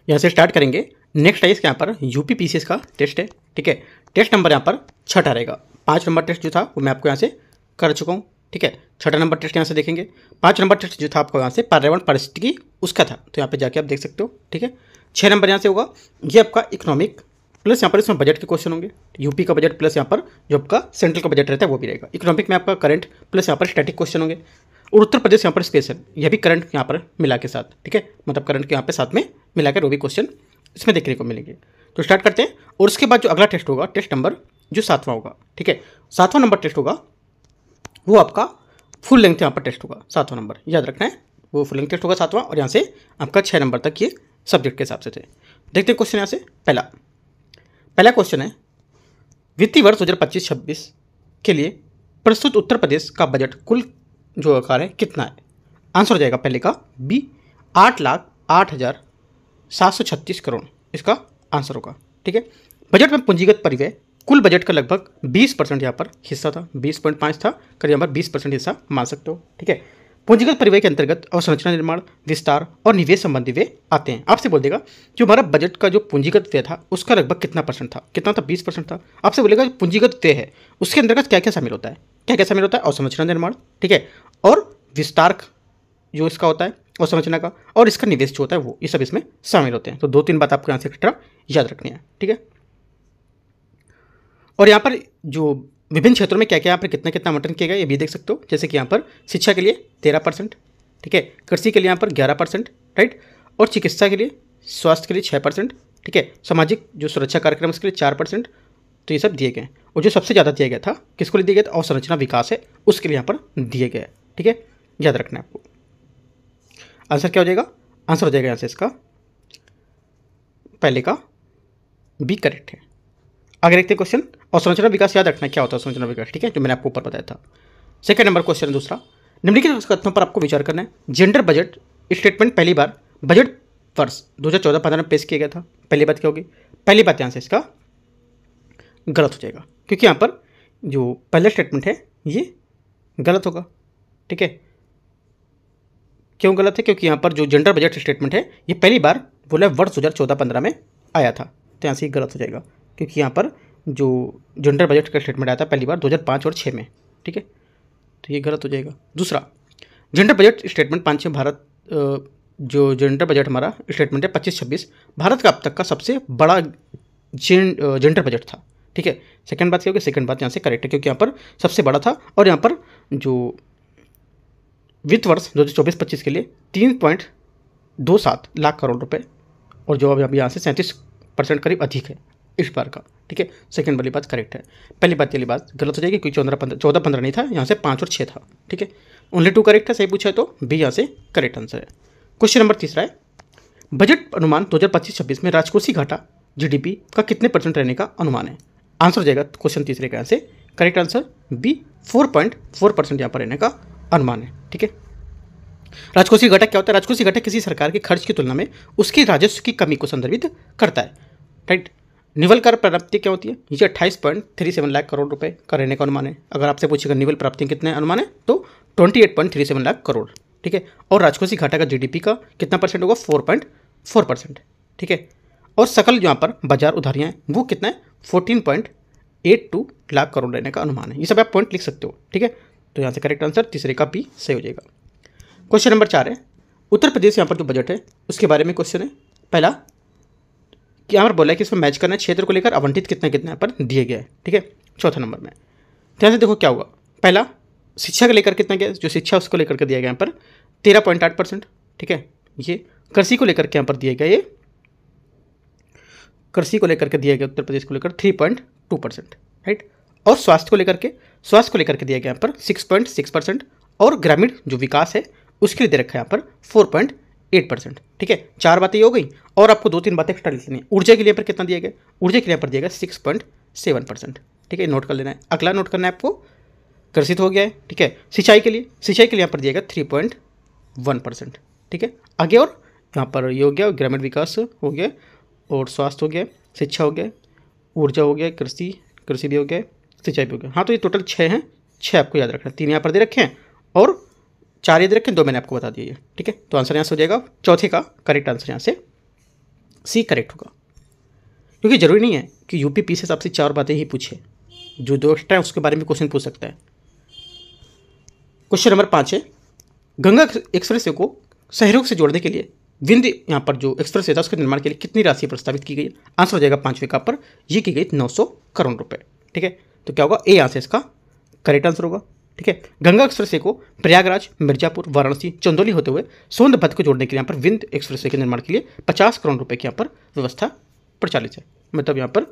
यहाँ से स्टार्ट करेंगे। नेक्स्ट है इसके यहाँ पर यूपी पीसीएस का टेस्ट है, ठीक है। टेस्ट नंबर यहाँ पर 6 रहेगा। 5 नंबर टेस्ट जो था वो मैं आपको यहाँ से कर चुका हूँ, ठीक है। 6 नंबर टेस्ट यहाँ से देखेंगे। 5 नंबर टेस्ट जो था आपको यहाँ से पर्यावरण पारिस्थितिकी उसका था, तो यहाँ पे जाके आप देख सकते हो, ठीक है। 6 नंबर यहाँ से होगा ये आपका इकोनॉमिक प्लस यहाँ पर इसमें बजट के क्वेश्चन होंगे। यूपी का बजट प्लस यहाँ पर जो आपका सेंट्रल का बजट रहता है वो भी रहेगा। इकोनॉमिक में आपका करंट प्लस यहाँ पर स्टैटिक क्वेश्चन होंगे। और उत्तर प्रदेश यहाँ पर स्पेशल, यह भी करंट यहाँ पर मिला के साथ, ठीक है। मतलब करंट के यहाँ पे साथ में मिलाकर वो भी क्वेश्चन इसमें देखने को मिलेंगे। तो स्टार्ट करते हैं। और उसके बाद जो अगला टेस्ट होगा, टेस्ट नंबर जो 7वां होगा, ठीक है। 7वां नंबर टेस्ट होगा वो आपका फुल लेंथ यहाँ पर टेस्ट होगा। 7वां नंबर याद रखना है, वो फुल लेंथ टेस्ट होगा 7वां। और यहाँ से आपका 6 नंबर तक ये सब्जेक्ट के हिसाब से थे। देखते हैं क्वेश्चन यहाँ से। पहला क्वेश्चन है, वित्तीय वर्ष 2025-26 के लिए प्रस्तुत उत्तर प्रदेश का बजट कुल जो आकार है कितना है। आंसर हो जाएगा पहले का बी 8,08,736 करोड़ इसका आंसर होगा, ठीक है। बजट में पूंजीगत परिव्यय कुल बजट का लगभग 20% यहाँ पर हिस्सा था, 20.5 था, करीब यहाँ पर 20% हिस्सा मान सकते हो, ठीक है। पूंजीगत परिव्यय के अंतर्गत अवसंरचना निर्माण, विस्तार और निवेश संबंधी व्यय आते हैं। आपसे बोल देगा जो हमारा बजट का जो पूंजीगत व्यय था उसका लगभग कितना परसेंट था, कितना था 20% था। आपसे बोलेगा जो पूंजीगत व्यय है उसके अंतर्गत क्या क्या शामिल होता है, क्या क्या शामिल होता है, अवसंरचना निर्माण, ठीक है, और विस्तार जो इसका होता है अवसंरचना का, और इसका निवेश जो होता है वो, ये सब इसमें शामिल होते हैं। तो 2-3 बात आपको यहाँ से एक्स्ट्रा याद रखनी है, ठीक है। और यहाँ पर जो विभिन्न क्षेत्रों में क्या क्या यहाँ पर कितना कितना आवंटन किया गया ये भी देख सकते हो। जैसे कि यहाँ पर शिक्षा के लिए 13%, ठीक है, कृषि के लिए यहाँ पर 11%, राइट, और चिकित्सा के लिए, स्वास्थ्य के लिए 6%, ठीक है, सामाजिक जो सुरक्षा कार्यक्रम उसके लिए 4%। तो ये सब दिए गए। और जो सबसे ज़्यादा दिया गया था किसको लिए दिया गया था, अवसंरचना विकास है उसके लिए यहाँ पर दिए गए, ठीक है, याद रखना है आपको। आंसर क्या हो जाएगा, आंसर हो जाएगा यहाँ से इसका पहले का बी करेक्ट है। आगे देखते हैं क्वेश्चन। अवसंरचना विकास याद रखना क्या होता है अवसंरचना विकास, ठीक है, जो मैंने आपको ऊपर बताया था। सेकंड नंबर क्वेश्चन दूसरा, निम्नलिखित कथनों पर आपको विचार करना है। जेंडर बजट स्टेटमेंट पहली बार बजट वर्ष 2014-15 में पेश किया गया था। पहली बात क्या होगी, पहली बात यहाँ से इसका गलत हो जाएगा, क्योंकि यहाँ पर जो पहला स्टेटमेंट है ये गलत होगा, ठीक है। क्यों गलत है, क्योंकि यहाँ पर जो जेंडर बजट स्टेटमेंट है ये पहली बार बोला वर्ष 2014-15 में आया था, तो यहाँ से ये गलत हो जाएगा, क्योंकि यहाँ पर जो जेंडर बजट का स्टेटमेंट आया था पहली बार 2005 और 6 में, ठीक है, तो ये गलत हो जाएगा। दूसरा, जेंडर बजट स्टेटमेंट 5-6 भारत जो जेंडर बजट हमारा स्टेटमेंट है 25-26 भारत का अब तक का सबसे बड़ा जेंडर बजट था, ठीक है। सेकंड बात क्या होगी, सेकंड बात यहाँ से करेक्ट है, क्योंकि यहाँ पर सबसे बड़ा था। और यहाँ पर जो वित्त वर्ष 2024-25 के लिए 3.27 लाख करोड़ रुपए, और जो अब यहाँ से 37% करीब अधिक है इस बार का, ठीक है। सेकंड वाली बात करेक्ट है। पहली बात वाली बात गलत हो जाएगी, क्योंकि 14-15 नहीं था, यहाँ से 5 और 6 था, ठीक है। ओनली 2 करेक्ट है, सही पूछा है तो बी यहाँ से करेक्ट आंसर है। क्वेश्चन नंबर तीसरा है, बजट अनुमान 2025-26 में राजकोषीय घाटा जीडीपी का कितने % रहने का अनुमान है। आंसर हो जाएगा क्वेश्चन तीसरे का यहाँ से करेक्ट आंसर बी 4.4% यहाँ पर रहने का अनुमान है, ठीक है। राजकोषीय घटक क्या होता है, राजकोषीय घटक किसी सरकार के खर्च की तुलना में उसकी राजस्व की कमी को संदर्भित करता है, राइट। निवल कर प्राप्ति क्या होती है, ये 28.37 लाख करोड़ रुपए का रहने का अनुमान है। अगर आपसे पूछेगा निवल प्राप्ति कितने अनुमान है तो 28.37 लाख करोड़, ठीक है। और राजकोषीय घाटा का जीडीपी का कितना % होगा, 4.4%, ठीक है। और सकल यहाँ पर बाजार उधारियाँ हैं वो कितना है, 14.82 लाख करोड़ रहने का अनुमान है। ये सब आप पॉइंट लिख सकते हो, ठीक है। तो यहाँ से करेक्ट आंसर तीसरे का बी सही हो जाएगा। क्वेश्चन नंबर 4 है, उत्तर प्रदेश यहाँ पर जो बजट है उसके बारे में क्वेश्चन है। पहला कि यहाँ पर बोला है कि इसमें मैच करना है, क्षेत्र को लेकर आवंटित कितना कितना यहाँ पर दिए गया है, ठीक है। चौथा नंबर में ध्यान से देखो क्या होगा, पहला शिक्षा को लेकर कितना गया, जो शिक्षा उसको लेकर के दिया गया यहाँ पर 13.8%, ठीक है। ये कृषि को लेकर के यहाँ पर दिया गया, ये कृषि को लेकर के दिया गया उत्तर प्रदेश को लेकर 3.2%, राइट। और स्वास्थ्य को लेकर के दिया गया यहाँ पर 6.6%, और ग्रामीण जो विकास है उसके लिए दे रखा है यहाँ पर 4.8%, ठीक है। 4 बातें हो गई, और आपको 2-3 बातें एक्स्ट्रा लिखनी है। ऊर्जा के लिए पर कितना दिया गया, ऊर्जा के लिए यहाँ पर दिया गया 6.7%, ठीक है, नोट कर लेना है। अगला नोट करना है आपको, कृषि हो गया है, ठीक है। सिंचाई के लिए यहाँ पर दिया गया 3.1%, ठीक है। आगे और यहाँ पर ये हो गया, ग्रामीण विकास हो गया, और स्वास्थ्य हो गया, शिक्षा हो गया, ऊर्जा हो गया, कृषि भी हो गया, सिंचाई भी हो गया। हाँ, तो ये टोटल 6 हैं, 6 आपको याद रखना है। 3 यहाँ पर दे रखे हैं और 4 याद रखें, 2 मैंने आपको बता दिए, ठीक है। तो आंसर यहाँ से हो जाएगा चौथे का करेक्ट आंसर यहाँ से सी करेक्ट होगा, क्योंकि जरूरी नहीं है कि यूपी से आपसे 4 बातें ही पूछे, जो 2 एक्स्ट्रा है उसके बारे में क्वेश्चन पूछ सकता है। क्वेश्चन नंबर 5 है, गंगा एक्सप्रेस वे को शहरों से जोड़ने के लिए विंध्य यहाँ पर जो एक्सप्रेस वे था उसके निर्माण के लिए कितनी राशि प्रस्तावित की गई? आंसर हो जाएगा 5वें का पर, ये की गई 900 करोड़ रुपए। ठीक है, तो क्या होगा? ए यहाँ से इसका करेक्ट आंसर होगा। ठीक है, गंगा एक्सप्रेस वे को प्रयागराज, मिर्जापुर, वाराणसी, चंदौली होते हुए सोनभद्र को जोड़ने के लिए यहाँ पर विंध्य एक्सप्रेस वे के निर्माण के लिए 50 करोड़ रुपए की यहाँ पर व्यवस्था प्रचालित है, मतलब यहाँ पर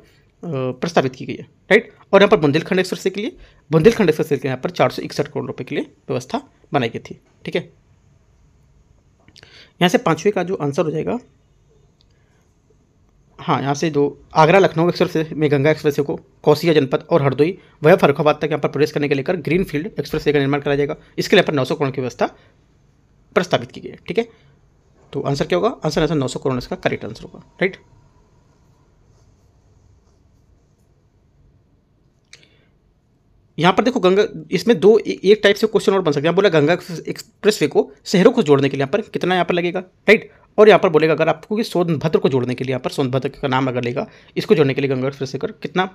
प्रस्तावित की गई है। राइट, और यहाँ पर बुंदेलखंड एक्सप्रेस वे के लिए, बुंदेलखंड एक्सप्रेस वे के यहाँ पर 461 करोड़ रुपए के लिए व्यवस्था बनाई गई थी। ठीक है, यहाँ से 5वें का जो आंसर हो जाएगा, हाँ, यहाँ से जो आगरा लखनऊ एक्सप्रेस में गंगा एक्सप्रेस को कौसिया जनपद और हरदोई वह फर्रुखाबाद तक यहाँ पर प्रवेश करने के लेकर ग्रीन फील्ड एक्सप्रेस वे का निर्माण कराया जाएगा। इसके लिए पर 900 करोड़ की व्यवस्था प्रस्तावित की गई है। ठीक है, तो आंसर क्या होगा? आंसर 900 करोड़ इसका करेक्ट आंसर होगा। राइट, यहाँ पर देखो गंगा, इसमें दो एक टाइप से क्वेश्चन और बन सकते हैं। यहाँ बोला गंगा एक्सप्रेस वे को शहरों को जोड़ने के लिए यहाँ पर कितना यहाँ पर लगेगा? राइट, और यहाँ पर बोलेगा अगर आपको कि सोनभद्र को जोड़ने के लिए यहाँ पर सोनभद्र का नाम अगर लेगा, इसको जोड़ने के लिए गंगा एक्सप्रेस वे कर कितना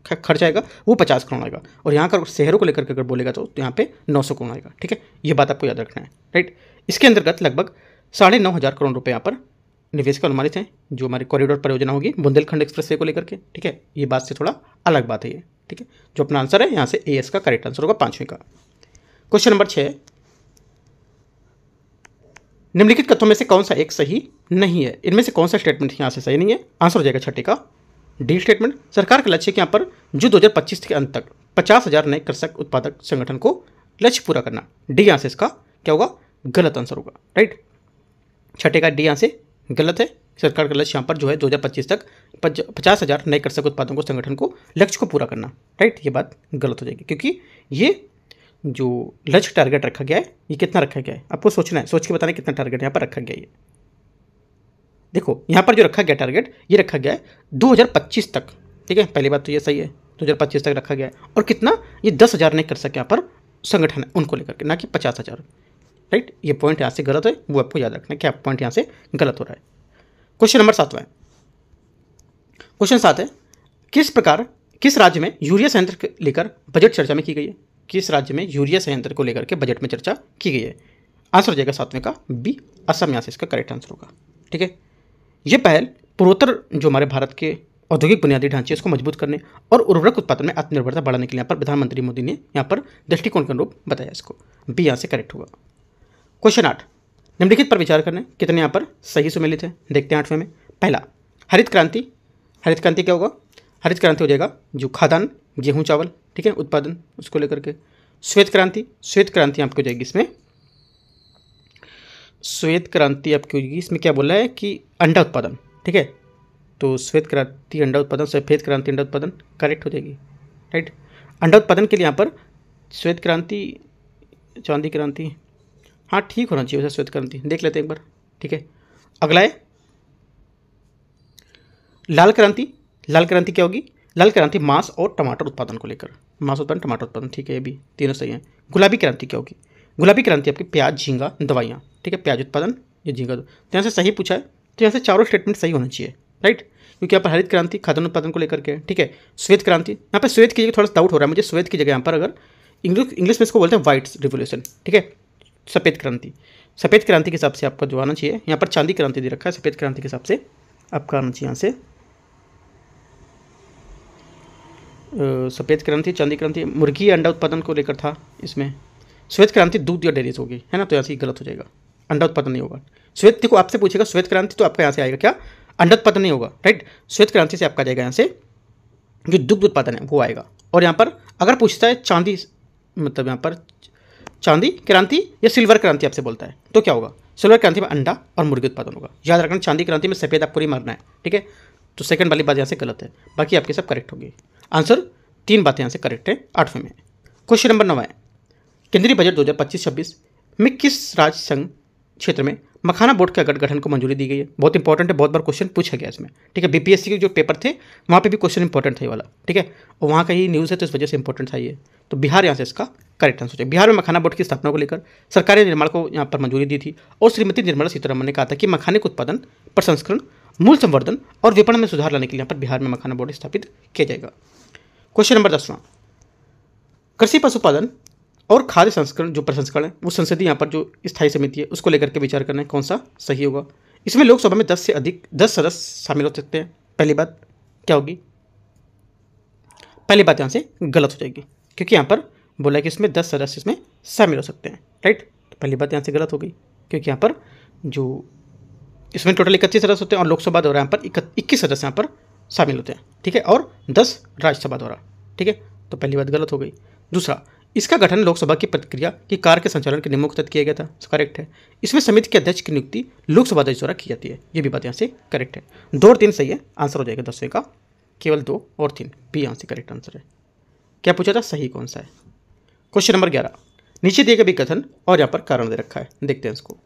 खर्च आएगा? वो 50 करोड़ आएगा। और यहाँ का शहरों को लेकर के अगर बोलेगा तो यहाँ पे 900 करोड़ आएगा। ठीक है, ये बात आपको याद रखना है। राइट, इसके अंतर्गत लगभग 9,500 करोड़ रुपये यहाँ पर निवेश का अनुमानित है, जो हमारी कॉरिडोर परियोजना होगी बुंदेलखंड एक्सप्रेस वे को लेकर के। ठीक है, ये बात से थोड़ा अलग बात है ये। ठीक है, जो अपना आंसर है यहाँ से ए एस का करेक्ट आंसर होगा 5वें का। क्वेश्चन नंबर 6, निम्नलिखित कथनों में से कौन सा एक सही नहीं है? इनमें से कौन सा स्टेटमेंट यहाँ से सही नहीं है? आंसर हो जाएगा 6 का डी स्टेटमेंट। सरकार का लक्ष्य है कि यहाँ पर जो 2025 के अंत तक 50,000 नए कृषक उत्पादक संगठन को लक्ष्य पूरा करना। डी यहाँ से इसका क्या होगा? गलत आंसर होगा। राइट, 6 का डी यहाँ से गलत है। सरकार का लक्ष्य यहाँ पर जो है 2025 तक 50,000 नए कृषक उत्पादों को संगठन को लक्ष्य को पूरा करना। राइट, ये बात गलत हो जाएगी, क्योंकि ये जो लक्ष्य टारगेट रखा गया है ये कितना रखा गया है आपको सोचना है, सोच के बताना कितना टारगेट यहाँ पर रखा गया है। देखो यहाँ पर जो रखा गया टारगेट, ये रखा गया है 2025 तक। ठीक है, पहली बात तो ये सही है, 2025 तक रखा गया है। और कितना? ये 10,000 नए कृषक यहाँ पर संगठन है उनको लेकर के, ना कि 50,000। राइट, ये पॉइंट यहाँ से गलत है, वो आपको याद रखना है कि आप पॉइंट यहाँ से गलत हो रहा है। क्वेश्चन नंबर 7 है। क्वेश्चन 7 है, किस राज्य में यूरिया संयंत्र को लेकर बजट चर्चा में की गई है? किस राज्य में यूरिया संयंत्र को लेकर के बजट में चर्चा की गई है? आंसर हो जाएगा 7वें का बी, असम यहाँ से इसका करेक्ट आंसर होगा। ठीक है, ये पहल पूर्वोत्तर जो हमारे भारत के औद्योगिक बुनियादी ढांचे इसको मजबूत करने और उर्वरक उत्पादन में आत्मनिर्भरता बढ़ाने के लिए यहाँ पर प्रधानमंत्री मोदी ने यहाँ पर दृष्टिकोण के अनुरूप बताया इसको। बी यहाँ से करेक्ट होगा। क्वेश्चन 8, निम्नलिखित पर विचार करने कितने यहाँ पर सही सुमेलित है? देखते हैं 8वें में। पहला, हरित क्रांति। हरित क्रांति क्या होगा? हरित क्रांति हो जाएगा जो खाद्यान्न, गेहूं, चावल, ठीक है, उत्पादन उसको लेकर के। श्वेत क्रांति, श्वेत क्रांति आपको हो जाएगी इसमें, श्वेत क्रांति आपकी होगी इसमें क्या बोला है कि अंडा उत्पादन। ठीक है, तो श्वेत क्रांति अंडा उत्पादन, सफेद क्रांति अंडा उत्पादन करेक्ट हो जाएगी। राइट, अंडा उत्पादन के लिए यहाँ पर श्वेत क्रांति, चांदी क्रांति, हाँ ठीक होना चाहिए वैसे श्वेत क्रांति, देख लेते हैं एक बार। ठीक है, अगला है लाल क्रांति। लाल क्रांति क्या होगी? लाल क्रांति मांस और टमाटर उत्पादन को लेकर, मांस उत्पादन, टमाटर उत्पादन। ठीक है, ये भी तीनों सही हैं। गुलाबी क्रांति क्या होगी? गुलाबी क्रांति आपकी प्याज, झींगा, दवाइयाँ। ठीक है, प्याज उत्पादन, ये झींगा। तो यहाँ से सही पूछा है, तो यहाँ से चारों स्टेटमेंट सही होना चाहिए। राइट, क्योंकि यहाँ पर हरित क्रांति खाद्यान्न उत्पादन को लेकर के। ठीक है, श्वेत क्रांति, यहाँ पर श्वेत की जगह थोड़ा सा डाउट हो रहा है मुझे, श्वेत की जगह यहाँ पर अगर इंग्लिश में इसको बोलते हैं व्हाइट रिवोल्यूशन। ठीक है, सफ़ेद क्रांति, सफ़ेद क्रांति के हिसाब से आपका जो आना चाहिए, यहाँ पर चांदी क्रांति दे रखा है, सफ़ेद क्रांति के हिसाब से आपका आना चाहिए यहाँ से सफ़ेद क्रांति, चांदी क्रांति मुर्गी अंडा उत्पादन को लेकर था इसमें। श्वेत क्रांति दूध या डेयरीज होगी, है ना, तो यहाँ से गलत हो जाएगा, अंडा उत्पादन नहीं होगा। श्वेत देखो आपसे पूछेगा श्वेत क्रांति, तो आपका यहाँ से आएगा क्या? अंडा उत्पादन नहीं होगा। राइट, श्वेत क्रांति से आपका जाएगा यहाँ से जो दुग्ध उत्पादन है वो आएगा। और यहाँ पर अगर पूछता है चांदी, मतलब यहाँ पर चांदी क्रांति या सिल्वर क्रांति आपसे बोलता है, तो क्या होगा? सिल्वर क्रांति में अंडा और मुर्गी उत्पादन होगा। याद रखना, चांदी क्रांति में सफ़ेद आपको नहीं मारना है। ठीक है, तो सेकंड वाली बात यहाँ से गलत है, बाकी आपके सब करेक्ट होगी। आंसर 3 बातें यहाँ से करेक्ट है 8वें में। क्वेश्चन नंबर 9 है, केंद्रीय बजट 2025-26 में किस राज्य संघ क्षेत्र में मखाना बोर्ड के गठन को मंजूरी दी गई है? बहुत इंपॉर्टेंट है, बहुत बार क्वेश्चन पूछा गया इसमें। ठीक है, बीपीएससी के जो पेपर थे वहाँ पे भी क्वेश्चन इंपॉर्टेंट था ये वाला। ठीक है, और वहाँ का ही न्यूज़ है तो इस वजह से इंपॉर्टेंट था ये। तो बिहार यहाँ से इसका करेक्ट आंसर है। बिहार में मखाना बोर्ड की स्थापना को लेकर सरकारी निर्माण को यहाँ पर मंजूरी दी थी और श्रीमती निर्मला सीतारमण ने कहा था कि मखाने के उत्पादन, प्रसंस्करण मूल संवर्धन और विपणन में सुधार लाने के लिए यहाँ पर बिहार में मखाना बोर्ड स्थापित किया जाएगा। क्वेश्चन नंबर 10वां, कृषि पशुपालन और खाद्य संस्करण जो प्रसंस्करण है वो संसदीय यहाँ पर जो स्थायी समिति है उसको लेकर के विचार करना है कौन सा सही होगा। इसमें लोकसभा में 10 से अधिक 10 सदस्य शामिल हो सकते हैं। पहली बात क्या होगी, पहली बात यहाँ से गलत हो जाएगी क्योंकि यहाँ पर बोला कि इसमें 10 सदस्य इसमें शामिल हो सकते हैं, राइट। तो पहली बात यहाँ से गलत हो गई क्योंकि यहाँ पर जो इसमें टोटल 31 सदस्य होते हैं और लोकसभा द्वारा यहाँ पर 21 सदस्य यहाँ पर शामिल होते हैं, ठीक है, और 10 राज्यसभा द्वारा, ठीक है। तो पहली बात गलत हो गई। दूसरा, इसका गठन लोकसभा की प्रक्रिया की कार्य के संचालन के नियमों के तहत किया गया था, करेक्ट है। इसमें समिति के अध्यक्ष की नियुक्ति लोकसभा अध्यक्ष द्वारा की जाती है, ये भी बात यहाँ से करेक्ट है। 2 और 3 सही है, आंसर हो जाएगा 10वें का केवल 2 और 3 बी यहाँ से करेक्ट आंसर है। क्या पूछा था, सही कौन सा है। क्वेश्चन नंबर 11, नीचे दिए गए भी कथन और यहाँ पर कारण दे रखा है, देखते हैं इसको।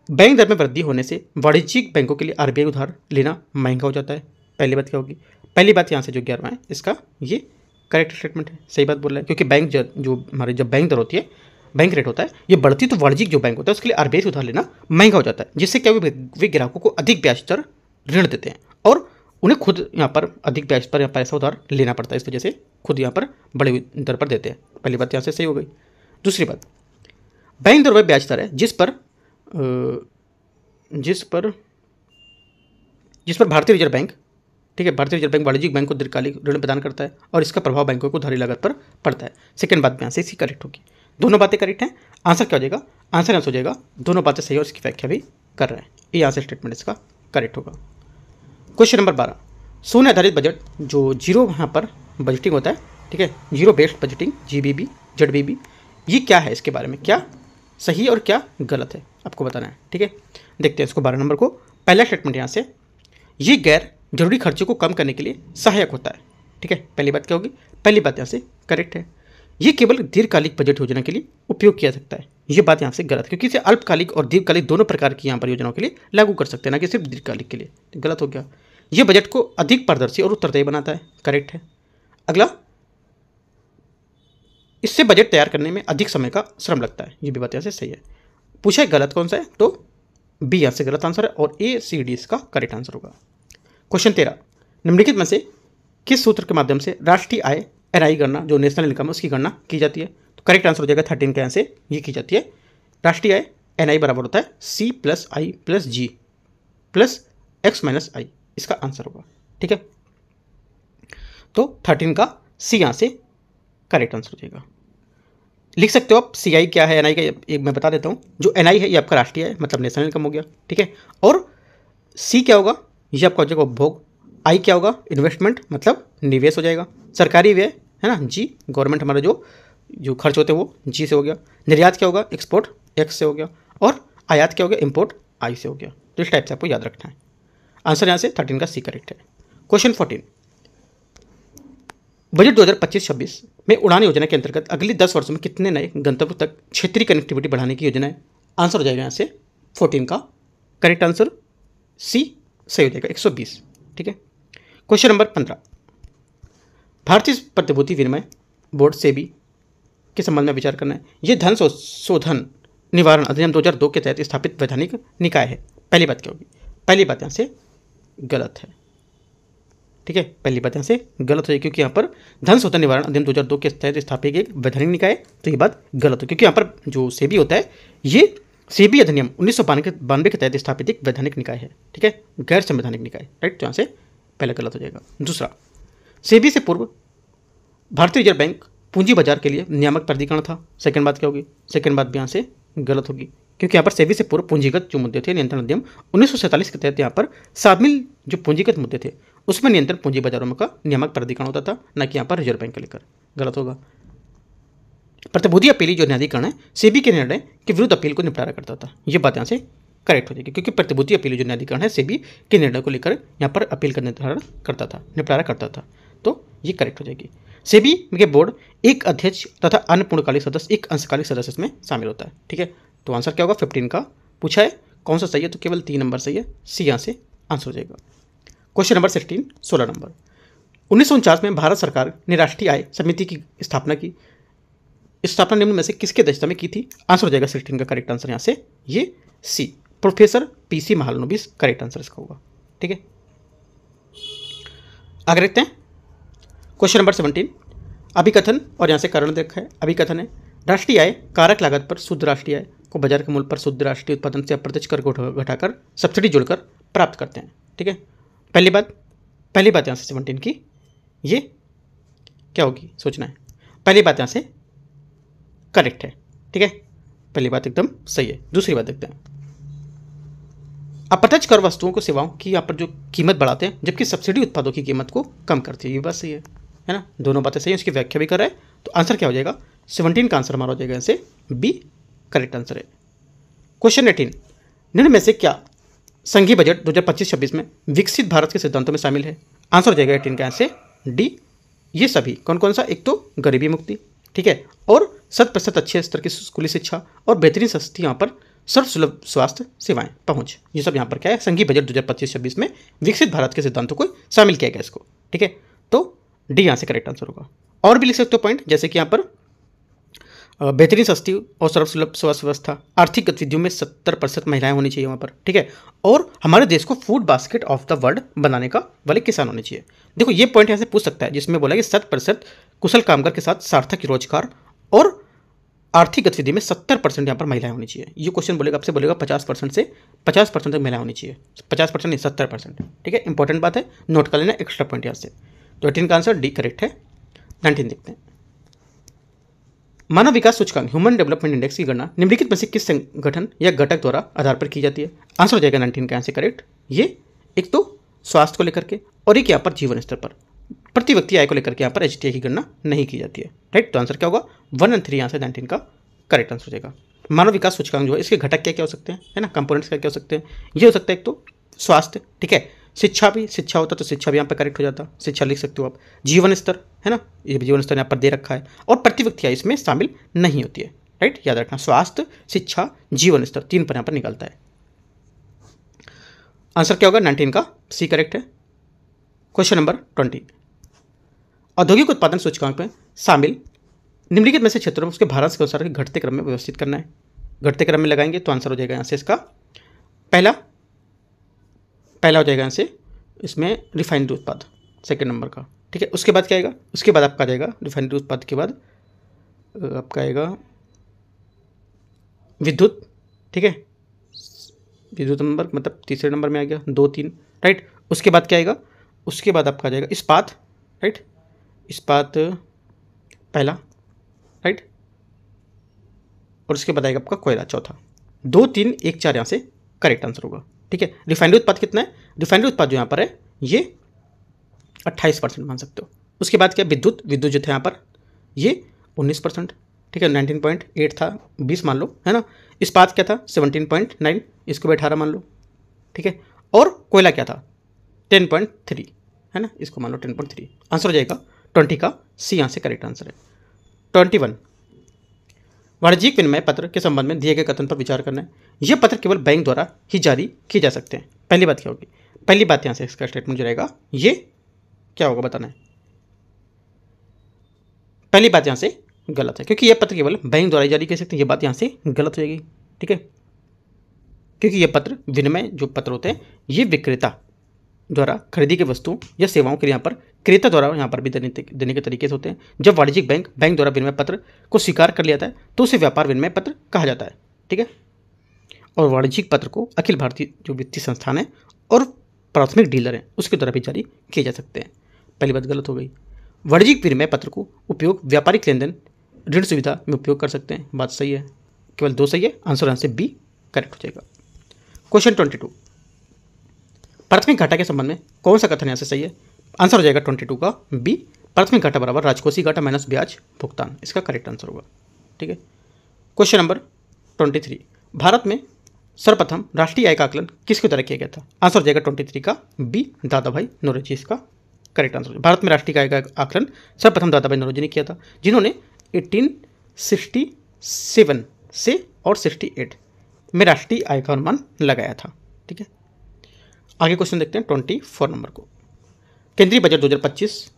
बैंक दर में वृद्धि होने से वाणिज्यिक बैंकों के लिए आरबीआई उधार लेना महंगा हो जाता है। पहली बात क्या होगी, पहली बात यहाँ से जो 11वां है इसका ये करेक्ट स्टेटमेंट है, सही बात बोल रहा है क्योंकि बैंक जो हमारे जब बैंक दर होती है, बैंक रेट होता है, ये बढ़ती तो वाणिज्यिक जो बैंक होता है उसके लिए आरबीआई से उधार लेना महंगा हो जाता है, जिससे क्या वे ग्राहकों को अधिक ब्याज दर ऋण देते हैं और उन्हें खुद यहाँ पर अधिक ब्याज पर पैसा उधार लेना पड़ता है, इस वजह से खुद यहाँ पर बड़े दर पर देते हैं। पहली बात यहाँ से सही हो गई। दूसरी बात, बैंक दर वह ब्याज दर है जिस पर भारतीय रिजर्व बैंक, ठीक है, भारतीय रिजर्व बैंक वाणिज्यिक बैंक को दीर्घकालिक ऋण प्रदान करता है और इसका प्रभाव बैंकों को उधारी लागत पर पड़ता है। सेकंड बात यहाँ से इसी करेक्ट होगी। दोनों बातें करेक्ट हैं, आंसर क्या हो जाएगा, आंसर हो जाएगा दोनों बातें सही और इसकी व्याख्या भी कर रहे हैं, ये आंसर स्टेटमेंट इसका करेक्ट होगा। क्वेश्चन नंबर 12, शून्य आधारित बजट जो जीरो यहाँ पर बजटिंग होता है, ठीक है, जीरो बेस्ड बजटिंग जीबीबी जेडबीबी, ये क्या है, इसके बारे में क्या सही और क्या गलत है आपको बताना है, ठीक है। देखते हैं इसको 12 नंबर को। पहला स्टेटमेंट यहाँ से, ये गैर जरूरी खर्चों को कम करने के लिए सहायक होता है, ठीक है। पहली बात क्या होगी, पहली बात यहाँ से करेक्ट है। ये केवल दीर्घकालिक बजट योजना के लिए उपयोग किया सकता है, ये बात यहाँ से गलत क्योंकि इसे अल्पकालिक और दीर्घकालिक दोनों प्रकार की यहाँ पर योजनाओं के लिए लागू कर सकते हैं, ना कि सिर्फ दीर्घकालिक के लिए, गलत हो गया। ये बजट को अधिक पारदर्शी और उत्तरदायी बनाता है, करेक्ट है। अगला, इससे बजट तैयार करने में अधिक समय का श्रम लगता है, ये भी बात यहाँ से सही है। पूछा है गलत कौन सा है, तो बी यहाँ से गलत आंसर है और ए सी डी इसका करेक्ट आंसर होगा। क्वेश्चन 13, निम्नलिखित में से किस सूत्र के माध्यम से राष्ट्रीय आय एनआई गणना जो नेशनल इनकम है उसकी गणना की जाती है, तो करेक्ट आंसर हो जाएगा 13 के यहाँ से ये की जाती है। राष्ट्रीय आय एनआई बराबर होता है सी प्लस आई प्लस जी प्लस एक्स माइनस आई, इसका आंसर होगा, ठीक है। तो 13 का सी यहाँ से करेक्ट आंसर हो जाएगा। लिख सकते हो आप सी आई क्या है, एन आई का एक मैं बता देता हूँ। जो एन आई है ये आपका राष्ट्रीय है, मतलब नेशनल इनकम हो गया, ठीक है। और सी क्या होगा, ये आपका हो जाएगा उपभोग। आई क्या होगा, इन्वेस्टमेंट, मतलब निवेश हो जाएगा। सरकारी व्यय है ना, जी, गवर्नमेंट हमारा जो खर्च होते हैं वो जी से हो गया। निर्यात क्या होगा, एक्सपोर्ट, एक्स से हो गया। और आयात क्या हो गया, इम्पोर्ट, आई से हो गया। तो इस टाइप से आपको याद रखना है। आंसर यहाँ से 13 का सी करेक्ट है। क्वेश्चन 14, बजट 2025-26 में उड़ान योजना के अंतर्गत अगले 10 वर्षों में कितने नए गंतव्यों तक क्षेत्रीय कनेक्टिविटी बढ़ाने की योजना है। आंसर हो जाएगा यहाँ से 14 का करेक्ट आंसर सी सही हो जाएगा 120, ठीक है। क्वेश्चन नंबर 15, भारतीय प्रतिभूति विनिमय बोर्ड सेबी के संबंध में विचार करना है। यह धन शोधन निवारण अधिनियम 2002 के तहत स्थापित वैधानिक निकाय है। पहली बात क्या होगी, पहली बात यहाँ से गलत है, ठीक है। पहली बात यहाँ से गलत है क्योंकि यहाँ पर धन शोधन निवारण अधिनियम 2002 के तहत स्थापित एक वैधानिक निकाय है, तो ये बात गलत है क्योंकि यहाँ पर जो सेबी होता है ये सेबी अधिनियम 1992 के तहत स्थापित एक वैधानिक निकाय है, ठीक है, गैर संवैधानिक निकाय, राइट। तो यहाँ से पहले गलत हो जाएगा। दूसरा, सेबी से पूर्व भारतीय रिजर्व बैंक पूंजी बाजार के लिए नियामक प्राधिकरण था। सेकंड बात क्या होगी, सेकंड बात भी यहाँ से गलत होगी क्योंकि यहाँ पर सेबी से पूर्व पूंजीगत जो मुद्दे थे नियंत्रण अधिनियम 1947 के तहत यहाँ पर शामिल जो पूंजीगत मुद्दे थे उसमें नियंत्रण पूंजी बाजारों में का नियामक प्राधिकरण होता था, न कि यहाँ पर रिजर्व बैंक को लेकर, गलत होगा। प्रतिभूति अपीली जो न्यायाधिकरण है सेबी के निर्णय के विरुद्ध अपील को निपटारा करता था, ये बात यहाँ से करेक्ट हो जाएगी क्योंकि प्रतिभूति अपीली जो न्यायाधिकरण है सेबी के निर्णय को लेकर यहाँ पर अपील का निर्धारण करता था, निपटारा करता था, तो ये करेक्ट हो जाएगी। सेबी के बोर्ड एक अध्यक्ष तथा अन्य पूर्णकालिक सदस्य एक अंशकालिक सदस्य इसमें शामिल होता है, ठीक है। तो आंसर क्या होगा, 15 का पूछा है कौन सा सही है, तो केवल 3 नंबर सही है, सी यहाँ से आंसर हो जाएगा। क्वेश्चन नंबर 16 नंबर, 1949 में भारत सरकार ने राष्ट्रीय आय समिति की स्थापना की। स्थापना निम्न में से किसके अध्यक्षता में की थी। आंसर हो जाएगा 16 का करेक्ट आंसर यहाँ से ये C, professor PC Mahalanobis correct answer इसका होगा, ठीक है, आगे देखते हैं क्वेश्चन नंबर 17। अभिकथन और यहाँ से कारण देखा है। अभिकथन है राष्ट्रीय आय कारक लागत पर शुद्ध राष्ट्रीय आय को बाजार के मूल्य पर शुद्ध राष्ट्रीय उत्पादन से अप्रत्यक्ष कर को घटाकर सब्सिडी जोड़कर प्राप्त करते हैं। ठीक है, पहली बात यहाँ से 17 की ये क्या होगी सोचना है। पहली बात यहाँ से करेक्ट है। ठीक है, पहली बात एकदम सही है। दूसरी बात देखते हैं, अप्रत्यक्ष कर वस्तुओं को सेवाओं की यहाँ पर जो कीमत बढ़ाते हैं जबकि सब्सिडी उत्पादों की कीमत को कम करती है। ये बात सही है ना, दोनों बातें सही है, उसकी व्याख्या भी कर रहा है। तो आंसर क्या हो जाएगा 17 का आंसर हमारा हो जाएगा ऐसे बी करेक्ट आंसर है। क्वेश्चन 18, निम्न में से क्या संघीय बजट 2025-26 में विकसित भारत के सिद्धांतों में शामिल है। आंसर हो जाएगा 18 का ऐसे डी, ये सभी कौन कौन सा, एक तो गरीबी मुक्ति, ठीक है, और 100% अच्छे स्तर की स्कूली शिक्षा और बेहतरीन सस्ती यहाँ पर सर्वसुलभ स्वास्थ्य सेवाएं पहुंच, ये सब यहाँ पर क्या है संघीय बजट 2025-26 में विकसित भारत के सिद्धांतों को शामिल किया गया इसको। ठीक है, तो डी यहाँ से करेक्ट आंसर होगा। और भी लिख सकते हो पॉइंट, जैसे कि यहाँ पर बेहतरीन सस्ती और सर्वसुलभ स्वास्थ्य व्यवस्था, आर्थिक गतिविधियों में 70% महिलाएं होनी चाहिए वहाँ पर। ठीक है, और हमारे देश को food basket of the world बनाने का वाले किसान होने चाहिए। देखो ये पॉइंट यहाँ से पूछ सकता है जिसमें बोला कि 100% कुशल कामगार के साथ सार्थक रोजगार और आर्थिक गतिविधि में 70% यहाँ पर महिलाएं होनी चाहिए। ये क्वेश्चन बोलेगा आपसे, बोलेगा 50% से 50% तक महिलाएं होनी चाहिए, 50% नहीं 70%। ठीक है, इंपॉर्टेंट बात है, नोट कर लेना एक्स्ट्रा पॉइंट यहाँ से। तो 18 का आंसर डी करेक्ट है। 19 देखते हैं, मानव विकास सूचकांक ह्यूमन डेवलपमेंट इंडेक्स की गणना निम्नलिखित में से किस संगठन या घटक द्वारा आधार पर की जाती है। आंसर हो जाएगा 19 का आंसर करेक्ट। ये एक तो स्वास्थ्य को लेकर के और एक यहाँ पर जीवन स्तर पर प्रति व्यक्ति आय को लेकर के यहाँ पर HTI की गणना नहीं की जाती है। राइट, तो आंसर क्या होगा 1 और 3 यहाँ से 19 का करेक्ट आंसर हो जाएगा। मानव विकास सूचकांक जो है इसके घटक क्या क्या हो सकते हैं, है ना, कंपोनेंट्स क्या क्या हो सकते हैं। ये हो सकता है एक तो स्वास्थ्य, ठीक है, शिक्षा भी, शिक्षा होता तो शिक्षा भी यहाँ पर करेक्ट हो जाता, शिक्षा लिख सकते हो आप। जीवन स्तर है ना, ये जीवन स्तर यहाँ पर दे रखा है, और प्रति व्यक्ति आय इसमें शामिल नहीं होती है। राइट, याद रखना, स्वास्थ्य, शिक्षा, जीवन स्तर 3 पर यहाँ पर निकलता है। आंसर क्या होगा 19 का सी करेक्ट है। क्वेश्चन नंबर 20, औद्योगिक उत्पादन सूचकांक में शामिल निम्नलिखित में से क्षेत्रों में उसके भारत के अनुसार घटते क्रम में व्यवस्थित करना है। घटते क्रम में लगाएंगे तो आंसर हो जाएगा यहाँ से इसका पहला हो जाएगा यहाँ से इसमें रिफाइनरी उत्पाद सेकंड नंबर का। ठीक है, उसके बाद क्या आएगा, उसके बाद आपका आ जाएगा रिफाइनरी उत्पाद के बाद आपका आएगा विद्युत। ठीक है, विद्युत नंबर मतलब तीसरे नंबर में आ गया 2, 3। राइट, उसके बाद क्या आएगा, उसके बाद आपका आ जाएगा इस्पात। राइट, इस्पात पहला। राइट, और उसके बाद आएगा आपका कोयला चौथा। 2, 3, 1, 4 यहाँ से करेक्ट आंसर होगा। ठीक है, रिफाइनरी उत्पाद कितना है, रिफाइनरी उत्पाद जो यहाँ पर है ये 28% मान सकते हो। उसके बाद क्या विद्युत जो थे यहाँ पर ये 19%। ठीक है, 19.8 था, 20 मान लो, है ना। इस्पात क्या था 17.9, इसको भी 18 मान लो। ठीक है, और कोयला क्या था 10.3, है ना, इसको मान लो 10.3। आंसर हो जाएगा 20 का सी यहाँ से करेक्ट आंसर है। 21, वाणिज्यिक विनिमय पत्र के संबंध में दिए गए कथन पर विचार करना है। यह पत्र केवल बैंक द्वारा ही जारी किए जा सकते हैं। पहली बात क्या होगी, पहली बात यहाँ से इसका स्टेटमेंट जो रहेगा ये क्या होगा बताना है। पहली बात यहाँ से गलत है क्योंकि यह पत्र केवल बैंक द्वारा ही जारी किए सकते हैं, ये बात यहाँ से गलत हो जाएगी। ठीक है, क्योंकि ये पत्र विनिमय जो पत्र होते हैं ये विक्रेता द्वारा खरीदी की वस्तुओं या सेवाओं के लिए यहाँ पर क्रेता द्वारा यहाँ पर भी देने के तरीके से होते हैं। जब वाणिज्यिक बैंक द्वारा विनिमय पत्र को स्वीकार कर लिया जाता है तो उसे व्यापार विनिमय पत्र कहा जाता है। ठीक है, और वाणिज्यिक पत्र को अखिल भारतीय जो वित्तीय संस्थान है और प्राथमिक डीलर हैं उसके द्वारा भी जारी किए जा सकते हैं। पहली बात गलत हो गई। वाणिज्यिक विनिमय पत्र को उपयोग व्यापारिक लेन देन ऋण सुविधा में उपयोग कर सकते हैं, बात सही है, केवल 2 सही है। आंसर यहाँ से बी करेक्ट हो जाएगा। क्वेश्चन 22, प्राथमिक घाटा के संबंध में कौन सा कथन यहाँ से सही है। आंसर हो जाएगा 22 का बी, प्राथमिक घाटा बराबर राजकोषीय घाटा माइनस ब्याज भुगतान, इसका करेक्ट आंसर होगा। ठीक है, क्वेश्चन नंबर 23, भारत में सर्वप्रथम राष्ट्रीय आय का आकलन किसके द्वारा किया गया था। आंसर हो जाएगा 23 का बी, दादा भाई नौरोजी, इसका करेक्ट आंसर। भारत में राष्ट्रीय आय का आकलन सर्वप्रथम दादा भाई नौरोजी ने किया था, जिन्होंने 1867 से और 68 में राष्ट्रीय आय का अनुमान लगाया था। ठीक है, आगे क्वेश्चन देखते हैं 24 नंबर को। केंद्रीय बजट 2025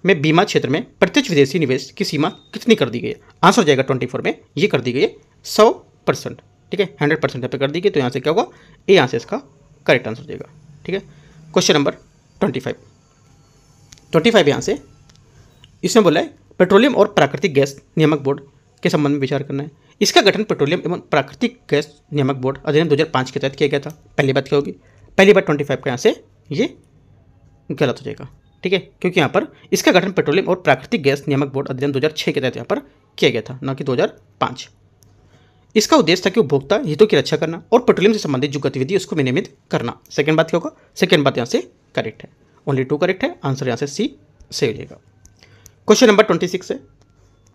में बीमा क्षेत्र में प्रत्यक्ष विदेशी निवेश की सीमा कितनी कर दी गई है। आंसर हो जाएगा 24 में ये कर दी गई है 100%। ठीक है, 100% यहाँ पे कर दी गई, तो यहाँ से क्या होगा ए, यहाँ से इसका करेक्ट आंसर हो जाएगा। ठीक है, क्वेश्चन नंबर 25 यहाँ से इसमें बोला है पेट्रोलियम और प्राकृतिक गैस नियामक बोर्ड के संबंध में विचार करना है। इसका गठन पेट्रोलियम एवं प्राकृतिक गैस नियामक बोर्ड अधिनियम 2005 के तहत किया गया था। पहली बात क्या होगी, पहली बात 25 का यहाँ से ये गलत हो जाएगा, ठीक है, क्योंकि यहाँ पर इसका गठन पेट्रोलियम और प्राकृतिक गैस नियामक बोर्ड अधिनियम 2006 के तहत यहाँ पर किया गया था, न कि 2005। इसका उद्देश्य था कि उपभोक्ता हितों की रक्षा करना और पेट्रोलियम से संबंधित जो गतिविधि है उसको विनियमित करना। सेकंड बात क्या होगा, सेकंड बात यहाँ से करेक्ट है, ओनली 2 करेक्ट है, आंसर यहाँ से सी सही हो जाएगा। क्वेश्चन नंबर 26 है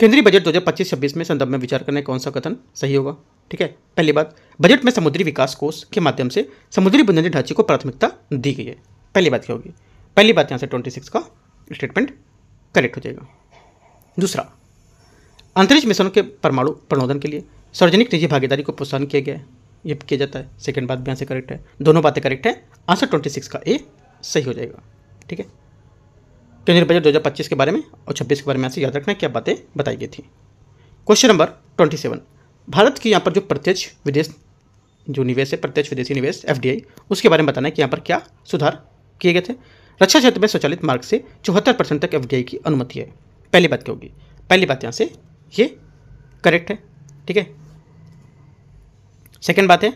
केंद्रीय बजट 2025-26 में संदर्भ में विचार करने कौन सा कथन सही होगा, ठीक है। पहली बात, बजट में समुद्री विकास कोष के माध्यम से समुद्री बुनियादी ढांचे को प्राथमिकता दी गई है। पहली बात क्या होगी, पहली बात यहाँ से 26 का स्टेटमेंट करेक्ट हो जाएगा। दूसरा, अंतरिक्ष मिशनों के परमाणु प्रणोदन के लिए सार्वजनिक निजी भागीदारी को प्रोत्साहन किया गया है, ये किया जाता है। सेकंड बात भी यहाँ से करेक्ट है, दोनों बातें करेक्ट है, आंसर 26 का ए सही हो जाएगा, ठीक है। केंद्रीय बजट 2025 के बारे में और 26 के बारे में यहाँ से याद रखना क्या बातें बताई गई थी। क्वेश्चन नंबर 27, भारत की यहाँ पर जो प्रत्यक्ष विदेश जो निवेश है, प्रत्यक्ष विदेशी निवेश FDI, उसके बारे में बताना है कि यहाँ पर क्या सुधार किए गए थे। रक्षा क्षेत्र में स्वचालित मार्ग से 74% तक FDI की अनुमति है। पहली बात क्या होगी, पहली बात यहाँ से ये करेक्ट है, ठीक है। सेकेंड बात है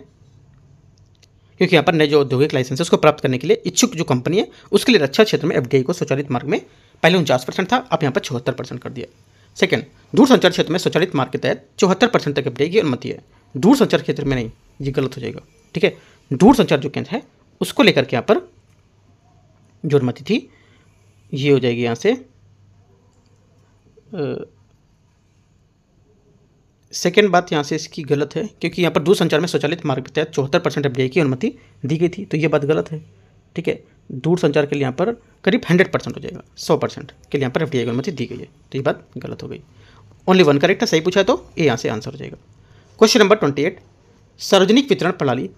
क्योंकि यहाँ पर नए जो औद्योगिक लाइसेंस है उसको प्राप्त करने के लिए इच्छुक जो कंपनी है उसके लिए रक्षा क्षेत्र में FDI को स्वचालित मार्ग में पहले 49% था, अब यहाँ पर 74% कर दिया। सेकंड, दूरसंचार क्षेत्र में स्वचालित मार्ग के तहत 74% तक FDI की अनुमति है, दूरसंचार क्षेत्र में नहीं, ये गलत हो जाएगा, ठीक है। दूरसंचार जो केंद्र है उसको लेकर के यहाँ पर जो अनुमति थी ये हो जाएगी यहाँ से सेकेंड बात यहाँ से इसकी गलत है क्योंकि यहाँ पर दूरसंचार में स्वचालित मार्ग के तहत 74% FDI की अनुमति दी गई थी, तो ये बात गलत है, ठीक है। दूरसंचार के लिए यहाँ पर करीब 100% हो जाएगा, 100% के लिए यहाँ पर FDI की अनुमति दी गई है, तो ये बात गलत हो गई। ओनली 1 करेक्ट है, सही पूछा है तो ये यहाँ से आंसर हो जाएगा। क्वेश्चन नंबर 28, सार्वजनिक वितरण प्रणाली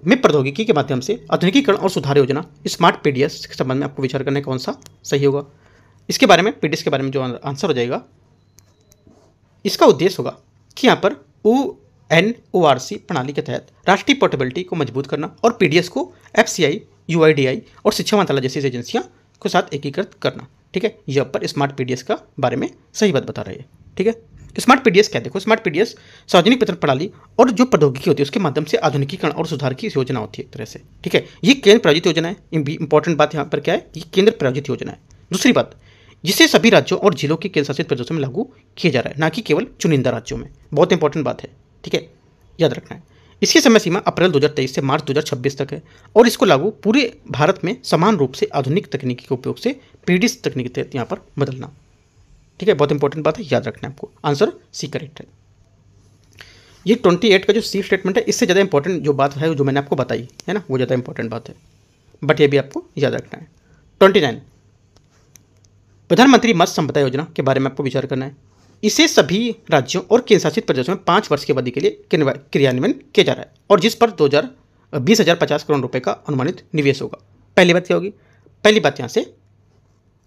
में प्रौद्योगिकी के माध्यम से आधुनिकीकरण और सुधार योजना स्मार्ट PDS के संबंध में आपको विचार करने कौन सा सही होगा। इसके बारे में PDS के बारे में जो आंसर हो जाएगा, इसका उद्देश्य होगा कि यहाँ पर UNORC प्रणाली के तहत राष्ट्रीय पोर्टेबिलिटी को मजबूत करना और PDS को FCI, UIDAI और शिक्षा मंत्रालय जैसी एजेंसियां के साथ एकीकृत करना, ठीक है। यहाँ पर स्मार्ट PDS का बारे में सही बात बता रही है, ठीक है। स्मार्ट PDS क्या, देखो स्मार्ट PDS सार्वजनिक वितरण प्रणाली और जो प्रौद्योगिकी होती है उसके माध्यम से आधुनिकीकरण और सुधार की योजना होती है एक तरह से, ठीक है। ये केंद्र प्रायोजित योजना है, इंपॉर्टेंट बात यहाँ पर क्या है, ये केंद्र प्रायोजित योजना है। दूसरी बात, जिसे सभी राज्यों और जिलों के केंद्र शासित प्रदेशों में लागू किया जा रहा है, ना कि केवल चुनिंदा राज्यों में, बहुत इंपॉर्टेंट बात है, ठीक है, याद रखना है। इसकी समय सीमा अप्रैल 2023 से मार्च 2026 तक है और इसको लागू पूरे भारत में समान रूप से आधुनिक तकनीकी के उपयोग से PDS तकनीक के तहत यहाँ पर बदलना, ठीक है, बहुत इंपॉर्टेंट बात है, याद रखना है आपको, आंसर सी करेक्ट है। ये 28 का जो सी स्टेटमेंट है इससे ज़्यादा इंपॉर्टेंट जो बात है जो मैंने आपको बताई है ना, वो ज़्यादा इंपॉर्टेंट बात है, बट ये भी आपको याद रखना है। 29, प्रधानमंत्री मत्स्य संपदा योजना के बारे में आपको विचार करना है। इसे सभी राज्यों और केंद्र शासित प्रदेशों में 5 वर्ष की अवधि के लिए क्रियान्वयन किया जा रहा है और जिस पर 20,050 करोड़ रुपए का अनुमानित निवेश होगा। पहली बात क्या होगी, पहली बात यहाँ से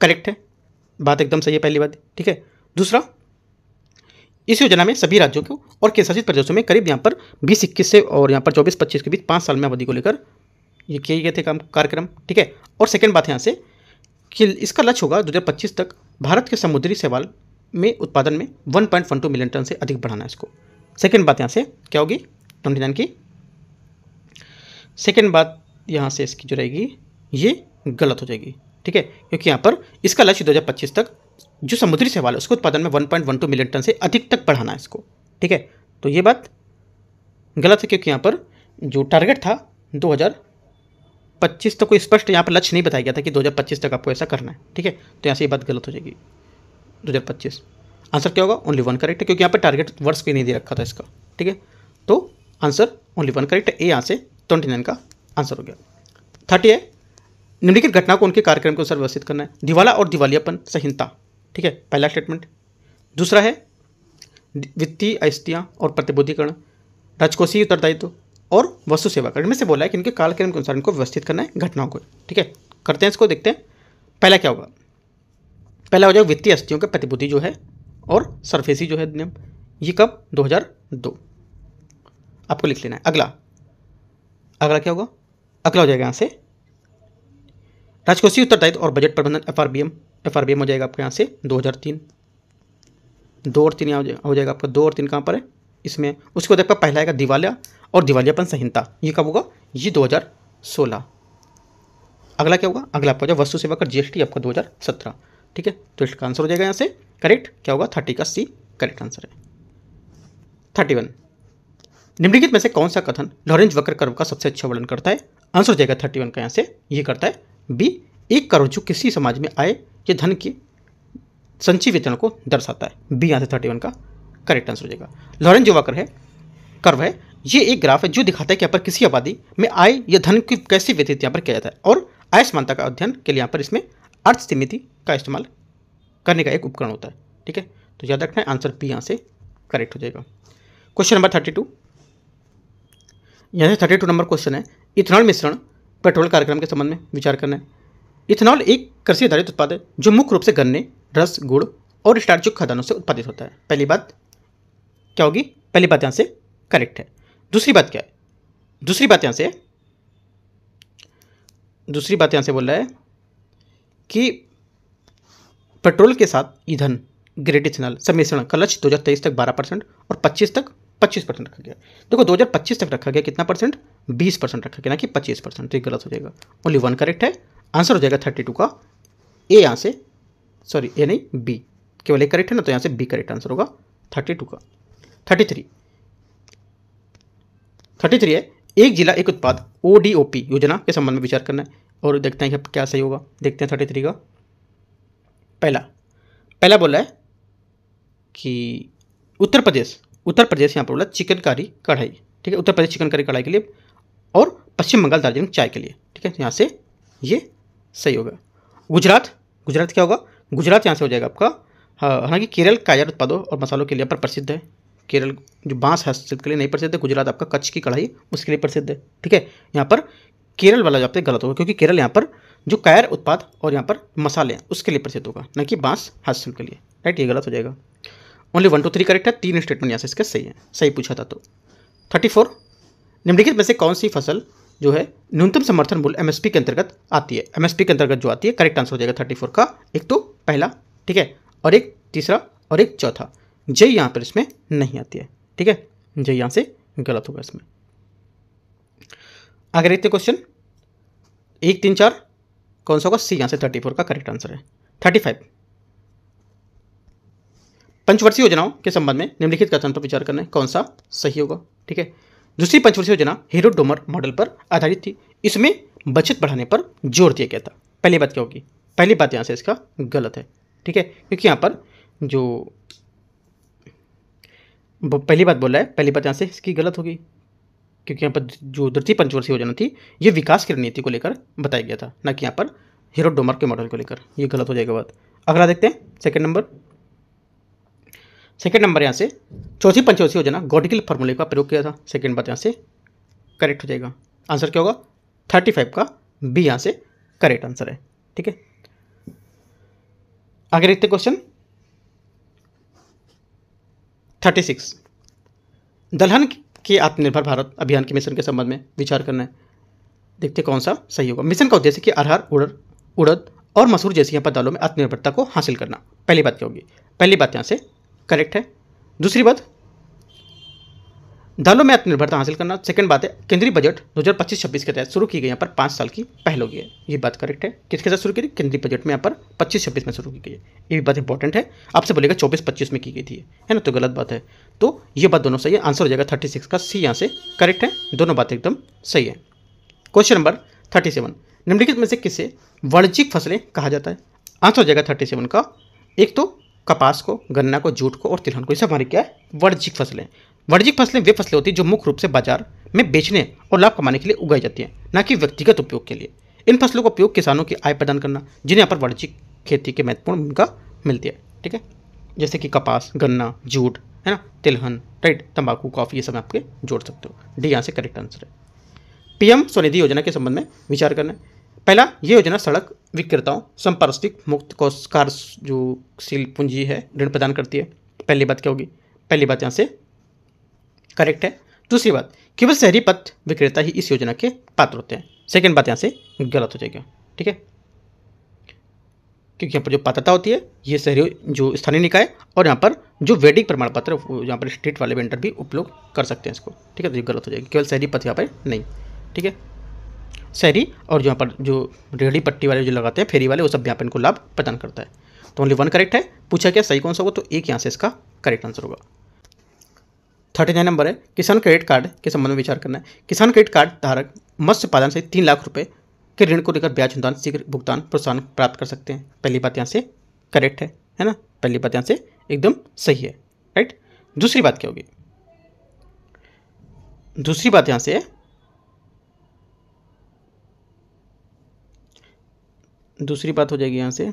करेक्ट है, बात एकदम सही है, पहली बात, ठीक है। दूसरा, इस योजना में सभी राज्यों को और केंद्र शासित प्रदेशों में करीब यहाँ पर 2021 से और यहाँ पर 24-25 के बीच 5 साल में अवधि को लेकर ये किए गए थे कार्यक्रम, ठीक है। और सेकेंड बात यहाँ से कि इसका लक्ष्य होगा 2025 तक भारत के समुद्री शैवाल में उत्पादन में 1.12 मिलियन टन से अधिक बढ़ाना है इसको। सेकेंड बात यहाँ से क्या होगी, 29 की सेकेंड बात यहाँ से इसकी जो रहेगी ये गलत हो जाएगी, ठीक है, क्योंकि यहाँ पर इसका लक्ष्य 2025 तक जो समुद्री शैवाल है उसके उत्पादन में 1.12 मिलियन टन से अधिक तक बढ़ाना है इसको, ठीक है। तो ये बात गलत है क्योंकि यहाँ पर जो टारगेट था 2025 तक कोई स्पष्ट यहाँ पर लक्ष्य नहीं बताया गया था कि 2025 तक आपको ऐसा करना है, ठीक है। तो यहाँ से ये बात गलत हो जाएगी, 2025 आंसर क्या होगा, ओनली 1 करेक्ट है क्योंकि यहाँ पर टारगेट वर्ष भी नहीं दे रखा था इसका, ठीक है। तो आंसर ओनली 1 करेक्ट है, ए यहाँ से 29 का आंसर हो गया। 30 है, निम्नलिखित घटना को उनके कार्यक्रम के अनुसार व्यवस्थित करना है। दिवाला और दिवालियापन संहिता, ठीक है, पहला स्टेटमेंट। दूसरा है वित्तीय अस्थितियाँ और प्रतिबुद्धिकरण, राजकोषीय उत्तरदायित्व और वस्तु सेवा कर में से बोला है कि इनके कालक्रम के अनुसार इनको व्यवस्थित करना है घटनाओं को, ठीक है। करते हैं इसको, देखते हैं पहला क्या होगा। पहला हो जाएगा वित्तीय अस्थितियों का प्रतिबुद्धि जो है और सरफेसी जो है नियम, ये कब 2002 आपको लिख लेना है। अगला क्या होगा, अगला हो जाएगा यहाँ से राजकोषीय उत्तरदायित्व और बजट प्रबंधन एफआरबीएम हो जाएगा आपके यहाँ से 2003। 2 और 3 यहाँ हो जाएगा आपका। 2 और 3 कहाँ पर है इसमें। उसके बाद आपका पहला आएगा दिवालिया और दिवालियापन संहिता, ये कब होगा, ये 2016। अगला क्या होगा, अगला आपका जो वस्तु सेवा कर जीएसटी आपका 2017। ठीक है, तो इसका आंसर हो जाएगा यहाँ से करेक्ट क्या होगा, 30 का सी करेक्ट आंसर है। 31, निम्नलिखित में से कौन सा कथन लॉरेंज वक्र कर्व का सबसे अच्छा वर्णन करता है। आंसर हो जाएगा 31 का यहाँ से ये करता है बी, एक कर्व जो किसी समाज में आए या धन के संचय वितरण को दर्शाता है। बी यहाँ से 31 का करेक्ट आंसर हो जाएगा। लॉरेंज जो वक्र है कर्व है, ये एक ग्राफ है जो दिखाता है कि यहाँ पर किसी आबादी में आय या धन की कैसे व्यतीत यहाँ पर किया जाता है, और आय समानता का अध्ययन के लिए यहाँ पर इसमें अर्थ सीमिति का इस्तेमाल करने का एक उपकरण होता है। ठीक है, तो याद रखना है आंसर बी यहाँ से करेक्ट हो जाएगा। क्वेश्चन नंबर 32, यहाँ से 32 नंबर क्वेश्चन है, इथेनॉल मिश्रण पेट्रोल कार्यक्रम के संबंध में विचार करना है। इथेनॉल एक कृषि आधारित उत्पाद है जो मुख्य रूप से गन्ने, रस, गुड़ और स्टार्चयुक्त खाद्यान्नों से उत्पादित होता है। पहली बात क्या होगी, पहली बात यहाँ से करेक्ट है। दूसरी बात क्या है, दूसरी बात यहाँ से बोल रहा है कि पेट्रोल के साथ ईंधन ग्रेड इथेनॉल सम्मिश्रण का लक्ष्य 2023 तक 12% और 25 तक 25% रखा गया। देखो 2025 तक रखा गया कितना परसेंट, 20% रखा गया, ना कि 25%। तो ये गलत हो जाएगा, ओनली 1 करेक्ट है। आंसर हो जाएगा 32 का ए, यहाँ से सॉरी ए नहीं बी, केवल एक करेक्ट है ना, तो यहाँ से बी करेक्ट आंसर होगा 32 का। 33 है, एक जिला एक उत्पाद ODOP योजना के संबंध में विचार करना है, और देखते हैं कि क्या सही होगा। देखते हैं 33 का। पहला बोला है कि उत्तर प्रदेश यहाँ पर बोला चिकनकारी कढ़ाई। ठीक है, उत्तर प्रदेश चिकनकारी कढ़ाई के लिए, और पश्चिम बंगाल दार्जिलिंग चाय के लिए। ठीक है, यहाँ से ये सही होगा। गुजरात क्या होगा, गुजरात यहाँ से हो जाएगा आपका। हाँ, हालांकि केरल कायर उत्पादों और मसालों के लिए पर प्रसिद्ध है। केरल जो बांस हस्तशिल्प के लिए नहीं प्रसिद्ध है, गुजरात आपका कच्छ की कढ़ाई उसके लिए प्रसिद्ध है। ठीक है, यहाँ पर केरल वाला जब तक गलत होगा, क्योंकि केरल यहाँ पर जो कायर उत्पाद और यहाँ पर मसाले हैं उसके लिए प्रसिद्ध होगा, न कि बांस हस्तशिल्प के लिए। राइट, ये गलत हो जाएगा। ओनली 1 2 3 करेक्ट है, 3 स्टेटमेंट यहाँ से इसका सही है, सही पूछा था तो। 34, निम्नलिखित में से कौन सी फसल जो है न्यूनतम समर्थन मूल्य MSP के अंतर्गत आती है। MSP के अंतर्गत जो आती है, करेक्ट आंसर हो जाएगा 34 का। एक तो पहला, ठीक है, और एक तीसरा और एक चौथा। जय यहाँ पर इसमें नहीं आती है। ठीक है, जय यहाँ से गलत होगा इसमें। आगे देखते क्वेश्चन 1 3 4 कौन सा होगा, सी यहाँ से 34 का करेक्ट आंसर है। 35, पंचवर्षीय योजनाओं के संबंध में निम्नलिखित कथन पर विचार करना है, कौन सा सही होगा। ठीक है, दूसरी पंचवर्षीय योजना हीरो डोमर मॉडल पर आधारित थी, इसमें बचत बढ़ाने पर जोर दिया गया था। पहली बात क्या होगी, पहली बात यहाँ से इसका गलत है। ठीक है, क्योंकि यहाँ पर जो पहली बात बोल रहा है, पहली बात यहाँ से इसकी गलत होगी, क्योंकि यहाँ पर जो द्वितीय पंचवर्षीय योजना थी ये विकास की रणनीति को लेकर बताया गया था, ना कि यहाँ पर हीरो डोमर के मॉडल को लेकर। ये गलत हो जाएगा बात। अगला देखते हैं सेकंड नंबर यहाँ से चौथी पंचवर्षीय योजना गॉडगिल फार्मूले का प्रयोग किया था। सेकंड बात यहाँ से करेक्ट हो जाएगा। आंसर क्या होगा, 35 का बी यहाँ से करेक्ट आंसर है। ठीक है, आगे देखते क्वेश्चन 36, दलहन के आत्मनिर्भर भारत अभियान के मिशन के संबंध में विचार करना है। देखते कौन सा सही होगा। मिशन का उद्देश्य कि अरहर, उड़द और मसूर जैसी यहाँ पर दालों में आत्मनिर्भरता को हासिल करना। पहली बात क्या होगी, पहली बात यहाँ से करेक्ट है। दूसरी बात दालों में आत्मनिर्भरता हासिल करना। सेकंड बात है केंद्रीय बजट 2025-26 के तहत शुरू की गई यहाँ पर 5 साल की पहल होगी है। ये बात करेक्ट है। किसके साथ शुरू की थी, केंद्रीय बजट में यहाँ पर 25-26 में शुरू की गई है। ये भी बात इंपॉर्टेंट है, आपसे बोलेगा 24-25 में की गई थी, है ना, तो गलत बात है। तो ये बात दोनों सही है। आंसर हो जाएगा 36 का सी यहाँ से करेक्ट है। दोनों बातें एकदम सही है। क्वेश्चन नंबर 37, निम्नलिखित में से किसे वाणिज्यिक फसलें कहा जाता है। आंसर हो जाएगा 37 का। एक तो कपास को, गन्ना को, जूट को और तिलहन को, ये सब हमारी क्या है, वाणिज्यिक फसलें। वाणिज्यिक फसलें वे फसलें होती हैं जो मुख्य रूप से बाजार में बेचने और लाभ कमाने के लिए उगाई जाती हैं, न कि व्यक्तिगत उपयोग के लिए। इन फसलों का उपयोग किसानों की आय प्रदान करना, जिन्हें यहाँ पर वाणिज्यिक खेती के महत्वपूर्ण भूमिका मिलती है। ठीक है, जैसे कि कपास, गन्ना, जूट, है ना, तिलहन, राइट, तंबाकू, कॉफी, ये सब आपके जोड़ सकते हो। डी यहाँ से करेक्ट आंसर है। PM स्वनिधि योजना के संबंध में विचार करना है। पहला, ये योजना सड़क विक्रेताओं संपार्श्विक मुक्त कार्यशील पूंजी है ऋण प्रदान करती है। पहली बात क्या होगी, पहली बात यहाँ से करेक्ट है। दूसरी बात, केवल शहरी पथ विक्रेता ही इस योजना के पात्र होते हैं। सेकंड बात यहाँ से गलत हो जाएगा। ठीक है, क्योंकि यहाँ पर जो पात्रता होती है ये शहरी जो स्थानीय निकाय और यहाँ पर जो वैदिक प्रमाण पत्र यहाँ पर स्टेट वाले वेंडर भी उपयोग कर सकते हैं इसको, ठीक है। तो ये गलत हो जाएगी, केवल शहरी पथ यहाँ पर नहीं, ठीक है। शहरी और यहाँ पर जो रेहड़ी पट्टी वाले जो लगाते हैं फेरी वाले वो सब यहाँ पर इनको लाभ प्रदान करता है। तो ओनली 1 करेक्ट है। पूछा क्या सही कौन सा होगा, तो एक यहाँ से इसका करेक्ट आंसर होगा। 39 नंबर है, किसान क्रेडिट कार्ड के संबंध में विचार करना है। किसान क्रेडिट कार्ड धारक मत्स्य पालन से 3 लाख रुपए के ऋण को लेकर ब्याज अनुदान शीघ्र भुगतान प्रोत्साहन प्राप्त कर सकते हैं। पहली बात यहाँ से करेक्ट है ना, पहली बात यहाँ से एकदम सही है, राइट। दूसरी बात क्या होगी, दूसरी बात यहाँ से दूसरी बात हो जाएगी यहाँ से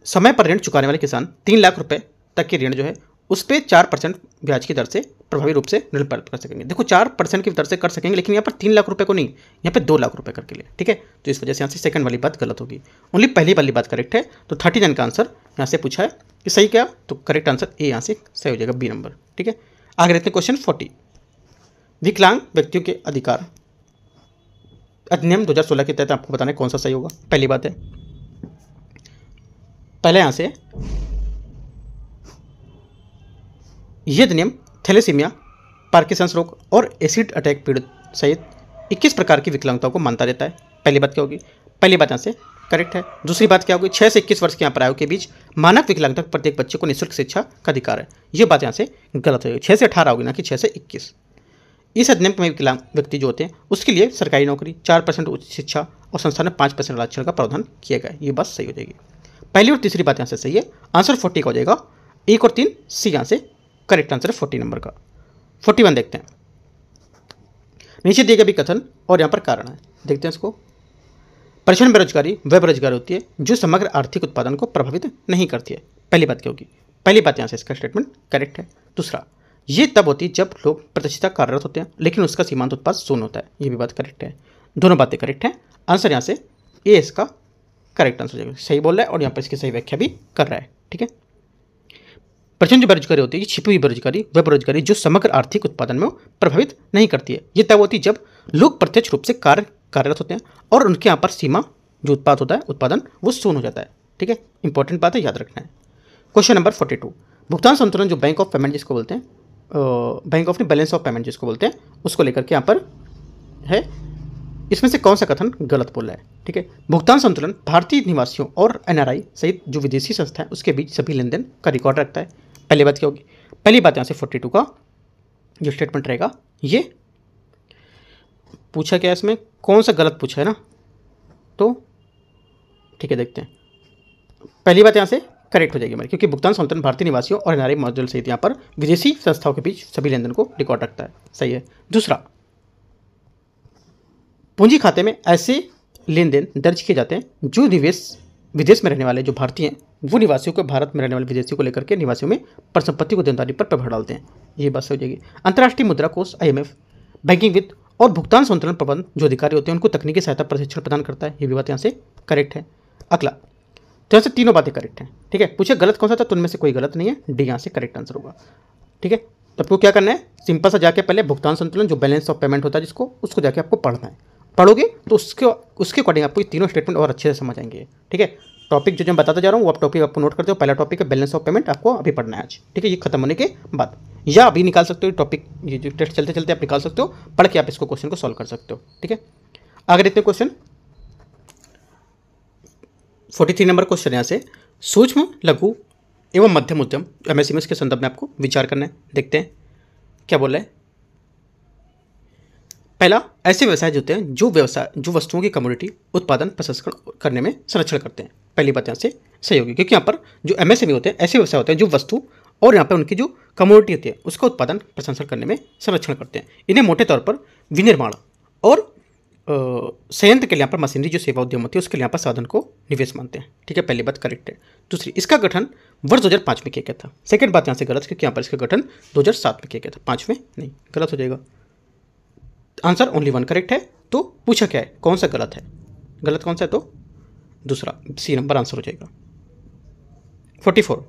समय पर ऋण चुकाने वाले किसान 3 लाख रुपए तक के ऋण जो है उस पर 4% ब्याज की दर से प्रभावी रूप से ऋण प्राप्त कर सकेंगे। देखो 4% की दर से कर सकेंगे, लेकिन यहाँ पर 3 लाख रुपए को नहीं, यहाँ पे 2 लाख रुपए करके लिए, ठीक है। तो इस वजह से यहाँ से सेकंड वाली बात गलत होगी, ओनली पहली वाली बात करेक्ट है। तो 39 का आंसर यहाँ से पूछा है कि सही क्या, तो करेक्ट आंसर ए यहाँ से सही हो जाएगा, बी नंबर, ठीक है। आगे रहते हैं क्वेश्चन 40, विकलांग व्यक्तियों के अधिकार अधिनियम 2016 के तहत आपको बताना है कौन सा सही होगा। पहली बात है, पहले यहाँ से यह अधिनियम थैलेसीमिया, पार्किंसंस रोग और एसिड अटैक पीड़ित सहित 21 प्रकार की विकलांगताओं को मान्यता देता है। पहली बात क्या होगी, पहली बात यहाँ से करेक्ट है। दूसरी बात क्या होगी, 6 से 21 वर्ष के यहाँ पर आयु के बीच मानक विकलांगता प्रत्येक बच्चे को निःशुल्क शिक्षा का अधिकार है। ये बात यहाँ से गलत होगी, 6 से 18 होगी ना कि 6 से 21। इस अधिनियम में विकलांग व्यक्ति जो होते हैं उसके लिए सरकारी नौकरी, 4% उच्च शिक्षा और संस्थान में 5% आरक्षण का प्रावधान किया गया है। ये बात सही हो जाएगी। पहली और तीसरी बात यहाँ से सही है, आंसर 40 का हो जाएगा। 1 और 3 सी यहाँ से करेक्ट आंसर है 40 नंबर का। 41 देखते हैं, नीचे दिए गए भी कथन और यहाँ पर कारण है, देखते हैं इसको। परिक्षण बेरोजगारी वह बेरोजगारी होती है जो समग्र आर्थिक उत्पादन को प्रभावित नहीं करती है। पहली बात क्या होगी, पहली बात यहाँ से इसका स्टेटमेंट करेक्ट है। दूसरा, ये तब होती है जब लोग प्रतिष्ठा कार्यरत होते हैं लेकिन उसका सीमांत उत्पाद शून्य होता है। ये भी बात करेक्ट है, दोनों बातें करेक्ट हैं। आंसर यहाँ से ए इसका करेक्ट आंसर हो जाएगा, सही बोल रहा है और यहाँ पर इसकी सही व्याख्या भी कर रहा है, ठीक है। प्रचंड जो बेरोजगारी होती है, छिपी हुई बेरोजगारी वह बेरोजगारी जो समग्र आर्थिक उत्पादन में प्रभावित नहीं करती है। ये तब होती है जब लोग प्रत्यक्ष रूप से कार्यरत होते हैं और उनके यहाँ पर सीमा जो उत्पाद होता है उत्पादन वो शून्य हो जाता है, ठीक है। इंपॉर्टेंट बात है, याद रखना है। क्वेश्चन नंबर 42, भुगतान संतुलन जो बैंक ऑफ पेमेंट जिसको बोलते हैं, bank of balance of payment जिसको बोलते हैं, उसको लेकर के यहाँ पर है, इसमें से कौन सा कथन गलत बोल रहा है, ठीक है। भुगतान संतुलन भारतीय निवासियों और एनआरआई सहित जो विदेशी संस्था है उसके बीच सभी लेन देन का रिकॉर्ड रखता है। पहली बात क्या होगी, पहली बात यहाँ से 42 का जो स्टेटमेंट रहेगा, ये पूछा क्या इसमें कौन सा गलत पूछा है ना, तो ठीक है देखते हैं। पहली बात यहाँ से करेक्ट हो जाएगी हमारी, क्योंकि भुगतान संतुलन भारतीय निवासियों और एनआरआई मॉड्यूल सहित यहाँ पर विदेशी संस्थाओं के बीच सभी लेन देन को रिकॉर्ड रखता है, सही है। दूसरा, पूंजी खाते में ऐसे लेन देन दर्ज किए जाते हैं जो विदेश में रहने वाले जो भारतीय हैं वो निवासियों को भारत में रहने वाले विदेशियों को लेकर के निवासियों में परिसंपत्ति को देनदारी पर प्रभाव डालते हैं। ये बात हो जाएगी। अंतर्राष्ट्रीय मुद्रा कोष IMF बैंकिंग वित्त और भुगतान संतुलन प्रबंध जो अधिकारी होते हैं उनको तकनीकी सहायता प्रशिक्षण प्रदान करता है। ये भी बात यहाँ से करेक्ट है। अगला, तो यहाँ से तीनों बातें करेक्ट हैं, ठीक है। पूछे गलत कौन सा था, तो उनमें से कोई गलत नहीं है, डी यहाँ से करेक्ट आंसर होगा, ठीक है। तो आपको क्या करना है, सिंपल सा जाके पहले भुगतान संतुलन जो बैलेंस ऑफ पेमेंट होता है जिसको, उसको जाके आपको पढ़ना है। पढ़ोगे तो उसके अकॉर्डिंग आपको ये तीनों स्टेटमेंट और अच्छे से समझ आएंगे, ठीक है। टॉपिक जो मैं बताता जा रहा हूँ वो आप टॉपिक आपको नोट करते हो। पहला टॉपिक है बैलेंस ऑफ पेमेंट, आपको अभी पढ़ना है आज, ठीक है। ये खत्म होने के बाद या अभी निकाल सकते हो टॉपिक, ये जो टेस्ट चलते चलते आप निकाल सकते हो, पढ़ के आप इसको क्वेश्चन को सॉल्व कर सकते हो, ठीक है। आगे देखते हैं क्वेश्चन 43 नंबर क्वेश्चन यहाँ से, सूक्ष्म लघु एवं मध्यम उद्यम MSME के संदर्भ में आपको विचार करना है। देखते हैं क्या बोल रहे हैं। पहला, ऐसे व्यवसाय जो होते हैं जो वस्तुओं की कमोडिटी उत्पादन प्रसंस्करण करने में संरक्षण करते हैं। पहली बात यहाँ से सही होगी, क्योंकि यहाँ पर जो MSME होते हैं ऐसे व्यवसाय होते हैं जो वस्तु और यहाँ पर उनकी जो कमोडिटी होती है उसका उत्पादन प्रसंस्करण करने में संरक्षण करते हैं। इन्हें मोटे तौर पर विनिर्माण और संयंत्र के लिए यहाँ पर मशीनरी जो सेवा उद्यम होती है उसके लिए यहाँ पर साधन को निवेश मानते हैं, ठीक है। पहली बात करेक्ट है। दूसरी, इसका गठन वर्ष 2005 में किया गया था। सेकंड बात यहाँ से गलत, क्योंकि यहाँ पर इसका गठन 2007 में किया गया था, 5 में नहीं, गलत हो जाएगा। आंसर ओनली 1 करेक्ट है। तो पूछा क्या है, कौन सा गलत है, गलत कौन सा है, तो दूसरा सी नंबर आंसर हो जाएगा। 44,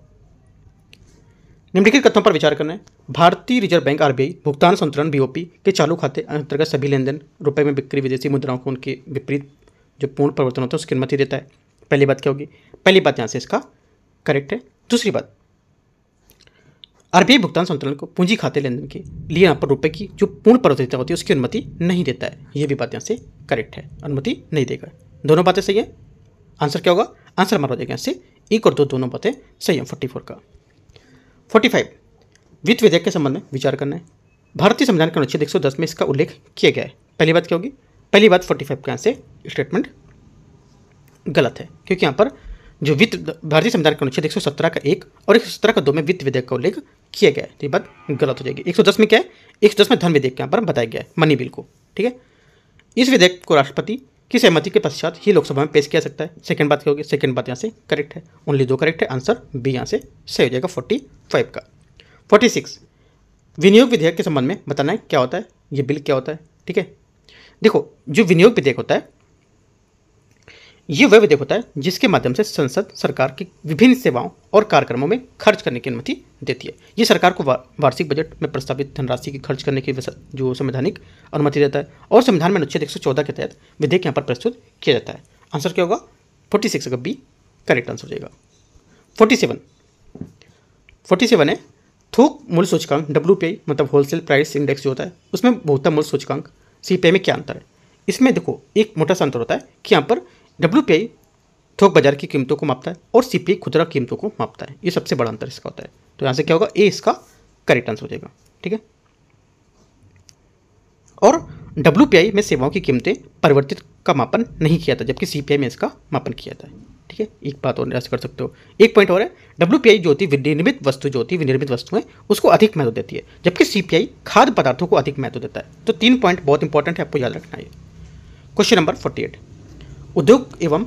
निम्नलिखित कथनों पर विचार करना है। भारतीय रिजर्व बैंक आरबीआई भुगतान संतुलन बीओपी के चालू खाते अंतर्गत सभी लेन देन रुपए में बिक्री विदेशी मुद्राओं को उनके विपरीत जो पूर्ण परिवर्तन होता है उसकी अनुमति देता है। पहली बात क्या होगी? पहली बात यहाँ से इसका करेक्ट है। दूसरी बात, आरबीआई भुगतान संतुलन को पूंजी खाते लेन देन के लिए यहाँ पर रुपए की जो पूर्ण परिवर्तनीयता होती है उसकी अनुमति नहीं देता है। यह भी बात यहाँ से करेक्ट है, अनुमति नहीं देगा। दोनों बातें सही है। आंसर क्या होगा? आंसर हमारा हो जाएगा यहाँ से 1 और 2 दोनों बातें सही है 44 का। 45 वित्त विधेयक के संबंध में विचार करना है। भारतीय संविधान के अनुच्छेद 110 में इसका उल्लेख किया गया है। पहली बात क्या होगी? पहली बात 45 का यहाँ से स्टेटमेंट गलत है, क्योंकि यहाँ पर जो भारतीय संविधान के अनुच्छेद 117 का 1 और 117 का 2 में वित्त विधेयक का उल्लेख किया गया है, तो ये बात गलत हो जाएगी। 110 में क्या है? 110 में धन विधेयक यहाँ पर बताया गया है, मनी बिल को। ठीक है, इस विधेयक को राष्ट्रपति की सहमति के पश्चात ही लोकसभा में पेश किया सकता है। सेकंड बात क्या होगी? सेकंड बात यहाँ से करेक्ट है, ओनली 2 करेक्ट है। आंसर बी यहाँ से सही हो जाएगा 45 का। 46 विनियोग विधेयक के संबंध में बताना है क्या होता है, ये बिल क्या होता है। ठीक है, देखो जो विनियोग विधेयक होता है ये वह विधेयक होता है जिसके माध्यम से संसद सरकार की विभिन्न सेवाओं और कार्यक्रमों में खर्च करने की अनुमति देती है। ये सरकार को वार्षिक बजट में प्रस्तावित धनराशि की खर्च करने की जो संवैधानिक अनुमति देता है और संविधान में अनुच्छेद 114 के तहत विधेयक यहाँ पर प्रस्तुत किया जाता है। आंसर क्या होगा? 46 का बी करेक्ट आंसर हो जाएगा। 47 है थोक मूल्य सूचकांक WPI मतलब होलसेल प्राइस इंडेक्स जो होता है उसमें उपभोक्ता मूल्य सूचकांक CPI में क्या अंतर है? इसमें देखो एक मोटा सा अंतर होता है कि यहाँ पर WPI थोक बाजार की कीमतों को मापता है और CPI खुदरा कीमतों को मापता है। ये सबसे बड़ा अंतर इसका होता है। तो यहाँ से क्या होगा? ए इसका करेक्ट आंसर हो जाएगा। ठीक है, और WPI में सेवाओं की कीमतें परिवर्तित का मापन नहीं किया था, जबकि CPI में इसका मापन किया था। ठीक है, एक बात और ऐसे कर सकते हो। एक पॉइंट और है, WPI जो होती है विनिर्मित वस्तु जो होती है विनिर्मित वस्तुएं उसको अधिक महत्व देती है, जबकि CPI खाद्य पदार्थों को अधिक महत्व देता है। तो 3 पॉइंट बहुत इंपॉर्टेंट है, आपको याद रखना है। क्वेश्चन नंबर 48 उद्योग एवं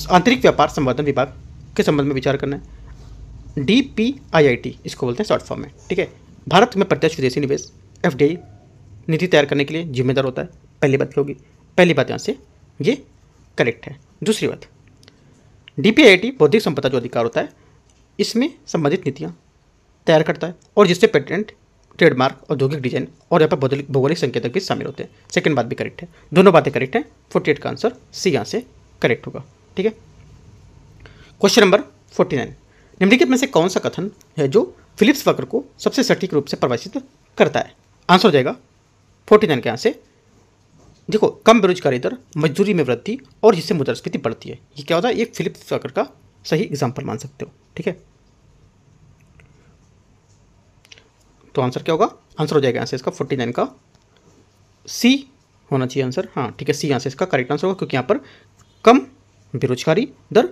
आंतरिक व्यापार संवर्धन विभाग के संबंध में विचार करना है। DPIIT इसको बोलते हैं शॉर्ट फॉर्म में। ठीक है, भारत में प्रत्यक्ष विदेशी निवेश FDI नीति तैयार करने के लिए जिम्मेदार होता है। पहली बात क्या होगी? पहली बात यहाँ से ये करेक्ट है। दूसरी बात, DPIIT बौद्धिक संपदा जो अधिकार होता है इसमें संबंधित नीतियाँ तैयार करता है और जिससे पेटेंट, ट्रेडमार्क, औद्योगिक डिजाइन और यहाँ पर भौगोलिक संकेतक भी शामिल होते हैं। सेकंड बात भी करेक्ट है, दोनों बातें करेक्ट हैं। 48 का आंसर सी यहाँ से करेक्ट होगा। ठीक है, क्वेश्चन नंबर 49 निम्नलिखित में से कौन सा कथन है जो फिलिप्स वक्र को सबसे सटीक रूप से परिभाषित करता है? आंसर हो जाएगा 49 के यहाँ से देखो, कम बेरोजगारी दर, मजदूरी में वृद्धि और जिससे मुद्रास्फीति बढ़ती है। ये क्या होता है? ये फिलिप्स वक्र का सही एग्जाम्पल मान सकते हो। ठीक है, तो आंसर क्या होगा? आंसर हो जाएगा यहाँ से इसका 49 का सी होना चाहिए आंसर। हाँ ठीक है, सी यहाँ से इसका करेक्ट आंसर होगा, क्योंकि यहाँ पर कम बेरोजगारी दर,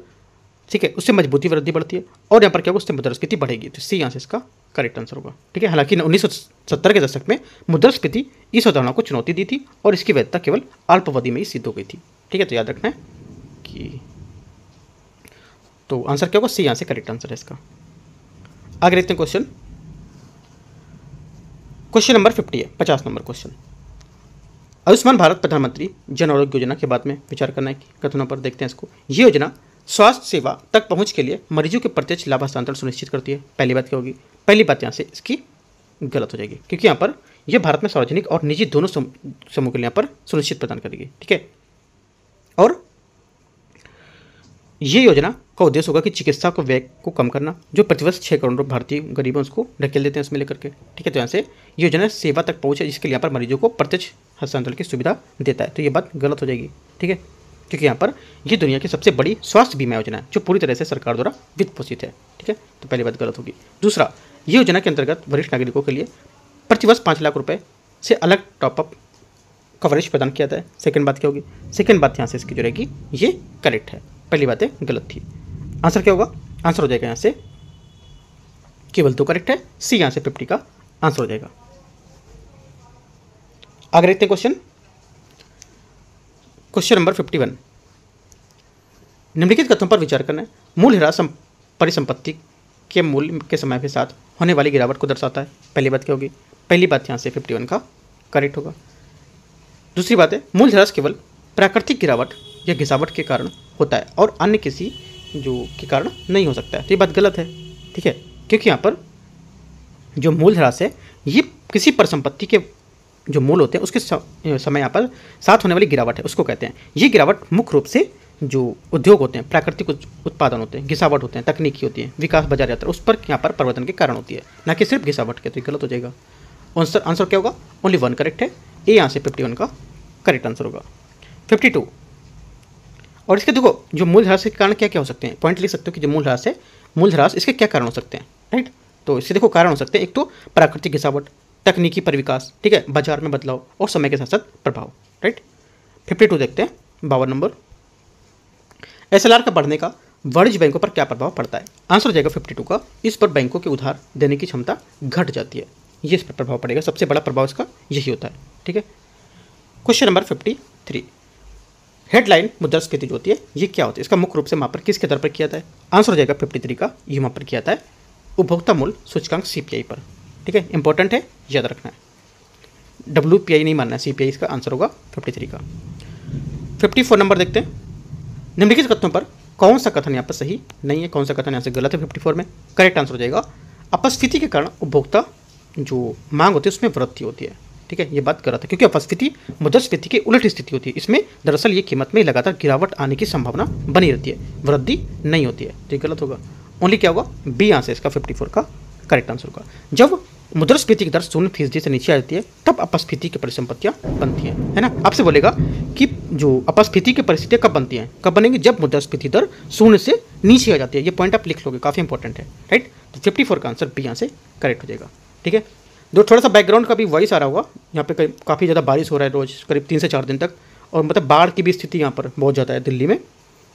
ठीक है, उससे मजबूती वृद्धि बढ़ती है और यहाँ पर क्या होगा? उससे मुद्रास्फीति बढ़ेगी। तो सी यहाँ से इसका करेक्ट आंसर होगा। ठीक है, हालांकि 1970 के दशक में मुद्रास्फीति इस अवधारणा को चुनौती दी थी और इसकी वैधता केवल अल्पावधि में ही सिद्ध हो गई थी। ठीक है, तो याद रखना है कि तो आंसर क्या होगा? सी यहाँ से करेक्ट आंसर है इसका। आगे देखते हैं क्वेश्चन नंबर 50 है, 50 नंबर क्वेश्चन। आयुष्मान भारत प्रधानमंत्री जन आरोग्य योजना के बाद में विचार करना है कथनों पर। देखते हैं इसको। ये योजना स्वास्थ्य सेवा तक पहुंच के लिए मरीजों के प्रत्यक्ष लाभ हस्तांतरण सुनिश्चित करती है। पहली बात क्या होगी? पहली बात यहाँ से इसकी गलत हो जाएगी, क्योंकि यहाँ पर यह भारत में सार्वजनिक और निजी दोनों समूह के लिए यहाँ पर सुनिश्चित प्रदान करेगी। ठीक है, और ये योजना का उद्देश्य होगा कि चिकित्सा को व्यय को कम करना, जो प्रतिवर्ष 6 करोड़ भारतीय गरीबों उसको ढकेल देते हैं इसमें लेकर के। ठीक है, तो यहाँ से ये योजना सेवा तक पहुँचे जिसके लिए यहाँ पर मरीजों को प्रत्यक्ष हस्तांतरण की सुविधा देता है। तो ये बात गलत हो जाएगी। ठीक है, क्योंकि यहाँ पर ये दुनिया की सबसे बड़ी स्वास्थ्य बीमा योजना है जो पूरी तरह से सरकार द्वारा वित्त पोषित है। ठीक है, तो पहली बात गलत होगी। दूसरा, ये योजना के अंतर्गत वरिष्ठ नागरिकों के लिए प्रतिवर्ष 5 लाख रुपये से अलग टॉपअप कवरेज प्रदान किया जाता है। सेकंड बात क्या होगी? सेकंड बात यहाँ से इसकी जो रहेगी ये करेक्ट है, पहली बातें गलत थी। आंसर क्या होगा? आंसर हो जाएगा यहाँ से केवल 2 करेक्ट है, सी यहाँ से 50 का आंसर हो जाएगा। आगे देखते हैं क्वेश्चन नंबर 51। निम्नलिखित कथनों पर विचार करना है। मूल्यह्रास परिसंपत्ति के मूल्य के समय के साथ होने वाली गिरावट को दर्शाता है। पहली बात क्या होगी? पहली बात यहाँ से 51 का करेक्ट होगा। दूसरी बात है, मूल्यह्रास केवल प्राकृतिक गिरावट या घिसावट के कारण होता है और अन्य किसी जो के कारण नहीं हो सकता है। तो ये बात गलत है। ठीक है, क्योंकि यहाँ पर जो मूलधरास है ये किसी परिसंपत्ति के जो मूल होते हैं उसके समय यहाँ पर साथ होने वाली गिरावट है उसको कहते हैं। ये गिरावट मुख्य रूप से जो उद्योग होते हैं, प्राकृतिक उत्पादन होते हैं, घिसावट होते हैं, तकनीकी होती है, विकास बाजार यात्रा, उस पर यहाँ पर परिवर्तन के कारण होती है, ना कि सिर्फ घिसावट के। तो ये गलत हो जाएगा। आंसर क्या होगा? ओनली 1 करेक्ट है। ए यहाँ से 51 का करेक्ट आंसर होगा। 52 और इसके देखो जो मूलधरास के कारण क्या क्या हो सकते हैं, पॉइंट लिख सकते हो कि जो मूलधरास है, मूलधरास इसके क्या कारण हो सकते हैं, राइट। तो इससे देखो कारण हो सकते हैं, एक तो प्राकृतिक घिसावट, तकनीकी परिविकास, ठीक है, बाजार में बदलाव और समय के साथ साथ प्रभाव, राइट। 52 देखते हैं, 52 नंबर। एसएलआर का बढ़ने का वाणिज्य बैंकों पर क्या प्रभाव पड़ता है? आंसर हो जाएगा 52 का, इस पर बैंकों के उधार देने की क्षमता घट जाती है, ये इस पर प्रभाव पड़ेगा। सबसे बड़ा प्रभाव इसका यही होता है, ठीक है। क्वेश्चन नंबर 53, हेडलाइन मुद्रास्फीति जो होती है ये क्या होती है? इसका मुख्य रूप से मापन किसके दर पर किया जाता है? आंसर हो जाएगा 53 का, ये मापन किया जाता है उपभोक्ता मूल्य सूचकांक CPI पर, ठीक है। इंपॉर्टेंट है, याद रखना है, WPI नहीं मानना है, CPI इसका आंसर होगा 53 का। 54 नंबर देखते हैं, निम्नलिखित कथनों पर कौन सा कथन यहाँ पर सही नहीं है, कौन सा कथन यहाँ से गलत है? 54 में करेक्ट आंसर हो जाएगा अपस्फीति के कारण उपभोक्ता जो मांग होती है उसमें वृद्धि होती है, ठीक है। ये बात गलत है क्योंकि अपस्फीति मुद्रास्फीति की उलट स्थिति होती है। इसमें दरअसल ये कीमत में लगातार गिरावट आने की संभावना बनी रहती है, वृद्धि नहीं होती है, तो ये गलत होगा। ओनली क्या होगा? बी यहाँ से इसका 54 का करेक्ट आंसर होगा। जब मुद्रास्फीति की दर 0% से नीचे आ जाती है तब अपस्फीति की परिसंपत्तियां बनती हैं, है ना। आपसे बोलेगा कि जो अपस्फीति की परिस्थितियां कब बनती हैं, कब बनेंगी? जब मुद्रास्फीति दर 0 से नीचे आ जाती है। ये पॉइंट आप लिख लोगे, काफ़ी इंपॉर्टेंट है, राइट। तो 54 का आंसर बी यहाँ से करेक्ट हो जाएगा, ठीक है। जो थोड़ा सा बैकग्राउंड का भी वॉइस आ रहा होगा, यहाँ पे काफ़ी ज़्यादा बारिश हो रहा है रोज़, करीब 3 से 4 दिन तक, और मतलब बाढ़ की भी स्थिति यहाँ पर बहुत ज़्यादा है दिल्ली में,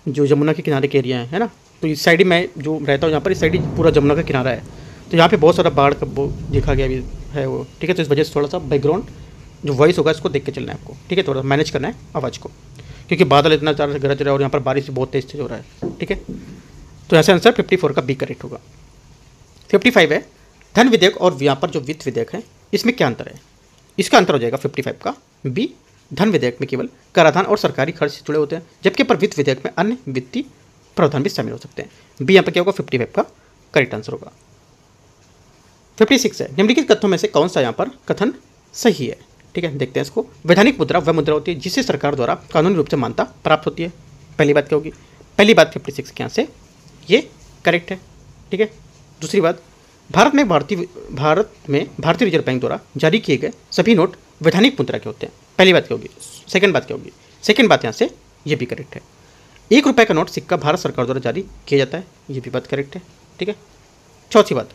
जो यमुना के किनारे के एरिया है ना। तो इस साइड मैं जो रहता हूँ यहाँ पर, इस साइड पूरा यमुना का किनारा है, तो यहाँ पे बहुत सारा बाढ़ का वो देखा गया भी है वो, ठीक है। तो इस वजह से थोड़ा सा बैकग्राउंड जो वॉइस होगा इसको देख के चलना है आपको, ठीक है। थोड़ा मैनेज करना है आवाज़ को, क्योंकि बादल इतना ज़्यादा गरज रहा है और यहाँ पर बारिश बहुत तेज हो रहा है, ठीक है। तो ऐसा आंसर 54 का बी करेक्ट होगा। 55 है, धन विधेयक और व्यापार जो वित्त विधेयक है इसमें क्या अंतर है? इसका अंतर हो जाएगा 55 का बी। धन विधेयक में केवल कराधान और सरकारी खर्च से जुड़े होते हैं, जबकि पर वित्त विधेयक में अन्य वित्तीय प्रावधान भी शामिल हो सकते हैं। बी यहाँ पर क्या होगा? 55 का करेक्ट आंसर होगा। 56 है, निम्नलिखित कथनों में से कौन सा यहाँ पर कथन सही है? ठीक है, देखते हैं इसको। वैधानिक मुद्रा वह मुद्रा होती है जिसे सरकार द्वारा कानूनी रूप से मान्यता प्राप्त होती है। पहली बात क्या होगी? पहली बात 56 के यहाँ से ये करेक्ट है, ठीक है। दूसरी बात, भारत में भारतीय रिजर्व बैंक द्वारा जारी किए गए सभी नोट वैधानिक मुद्रा के होते हैं। पहली बात क्या होगी? सेकंड बात क्या होगी? सेकंड बात यहाँ से ये भी करेक्ट है। 1 रुपये का नोट सिक्का भारत सरकार द्वारा जारी किया जाता है, ये भी बात करेक्ट है, ठीक है। चौथी बात,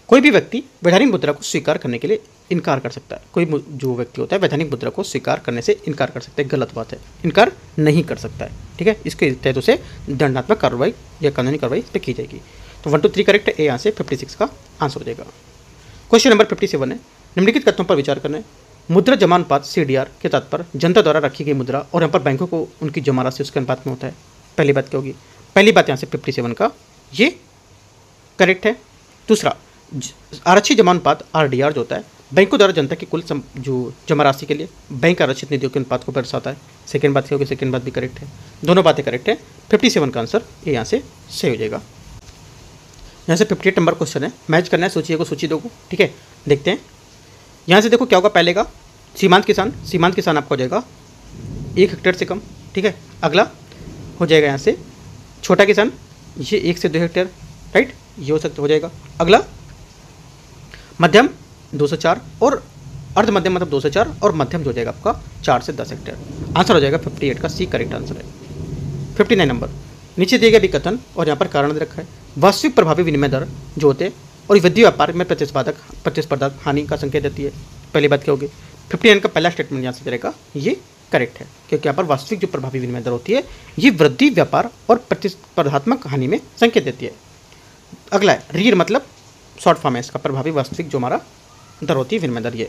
कोई भी व्यक्ति वैधानिक मुद्रा को स्वीकार करने के लिए इनकार कर सकता है। कोई जो व्यक्ति होता है वैधानिक मुद्रा को स्वीकार करने से इनकार कर सकता है, गलत बात है, इनकार नहीं कर सकता है, ठीक है। इसके तहत उसे दंडात्मक कार्रवाई या कानूनी कार्रवाई पे की जाएगी। तो 1 2 3 करेक्ट है, ए यहाँ से 56 का आंसर हो जाएगा। क्वेश्चन नंबर 57 है, निम्नलिखित कथनों पर विचार करना है। मुद्रा जमा अनुपात CDR के तात्पर्य जनता द्वारा रखी गई मुद्रा और यहाँ पर बैंकों को उनकी जमा राशि उसके अनुपात में होता है। पहली बात क्या होगी? पहली बात यहाँ से 57 का ये करेक्ट है। दूसरा, आरक्षित जमा अनुपात RDR जो होता है बैंकों द्वारा जनता की कुल जो जमा राशि के लिए बैंक आरक्षित निधियों के अनुपात को दर्शाता है। सेकंड बात क्या होगी? सेकंड बात भी करेक्ट है, दोनों बातें करेक्ट है। 57 का आंसर ये यहाँ से सही हो जाएगा। यहाँ से 58 नंबर क्वेश्चन है, मैच करना है सूची को सूची 2 को, ठीक है। देखते हैं यहाँ से, देखो क्या होगा? पहले का सीमांत किसान आपका हो जाएगा 1 हेक्टेयर से कम, ठीक है। अगला हो जाएगा यहाँ से छोटा किसान, ये 1 से 2 हेक्टेयर, राइट, ये हो जाएगा। अगला मध्यम 2 से 4 और अर्ध मध्यम मतलब 2 से 4 और मध्यम जो हो जाएगा आपका 4 से 10 हेक्टेयर। आंसर हो जाएगा 58 का सी करेक्ट आंसर है। 59 नंबर, नीचे दिए गए भी कथन और यहाँ पर कारण दे रखा है। वास्तविक प्रभावी विनिमय दर जो होते हैं और वित्तीय व्यापार में प्रतिस्पर्धा हानि का संकेत देती है। पहली बात क्या होगी? 59 का पहला स्टेटमेंट यहाँ से चलेगा, ये करेक्ट है, क्योंकि यहाँ पर वास्तविक जो प्रभावी विनिमय दर होती है ये वृद्धि व्यापार और प्रतिस्पर्धात्मक हानि में संकेत देती है। अगला है रीर मतलब शॉर्ट फॉर्म है इसका, प्रभावी वास्तविक जो हमारा दर होती है विनिमय दर,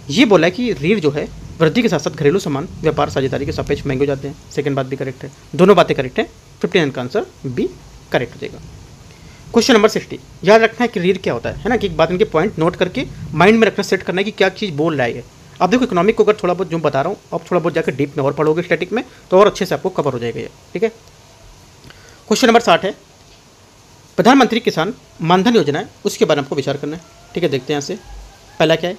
ये बोला है कि रीढ़ जो है वृद्धि के साथ साथ घरेलू सामान व्यापार साझेदारी के सापेक्ष महंगे हो जाते हैं। सेकंड बात भी करेक्ट है, दोनों बातें करेक्ट है। 59 का आंसर बी करेक्ट हो जाएगा। क्वेश्चन नंबर 60, याद रखना है कि रीढ़ क्या होता है ना, कि एक बात इनके पॉइंट नोट करके माइंड में रखना, सेट करना है कि क्या चीज़ बोल रहा है। अब देखो इकोनॉमिक को अगर थोड़ा बहुत जो बता रहा हूँ, अब थोड़ा बहुत जाकर डीप में और पढ़ोगे स्टैटिक में तो और अच्छे से आपको कवर हो जाएगा ये, ठीक है। क्वेश्चन नंबर 60 है, प्रधानमंत्री किसान मानधन योजना है, उसके बारे में आपको विचार करना है। ठीक है, देखते हैं यहाँ से। पहला क्या है,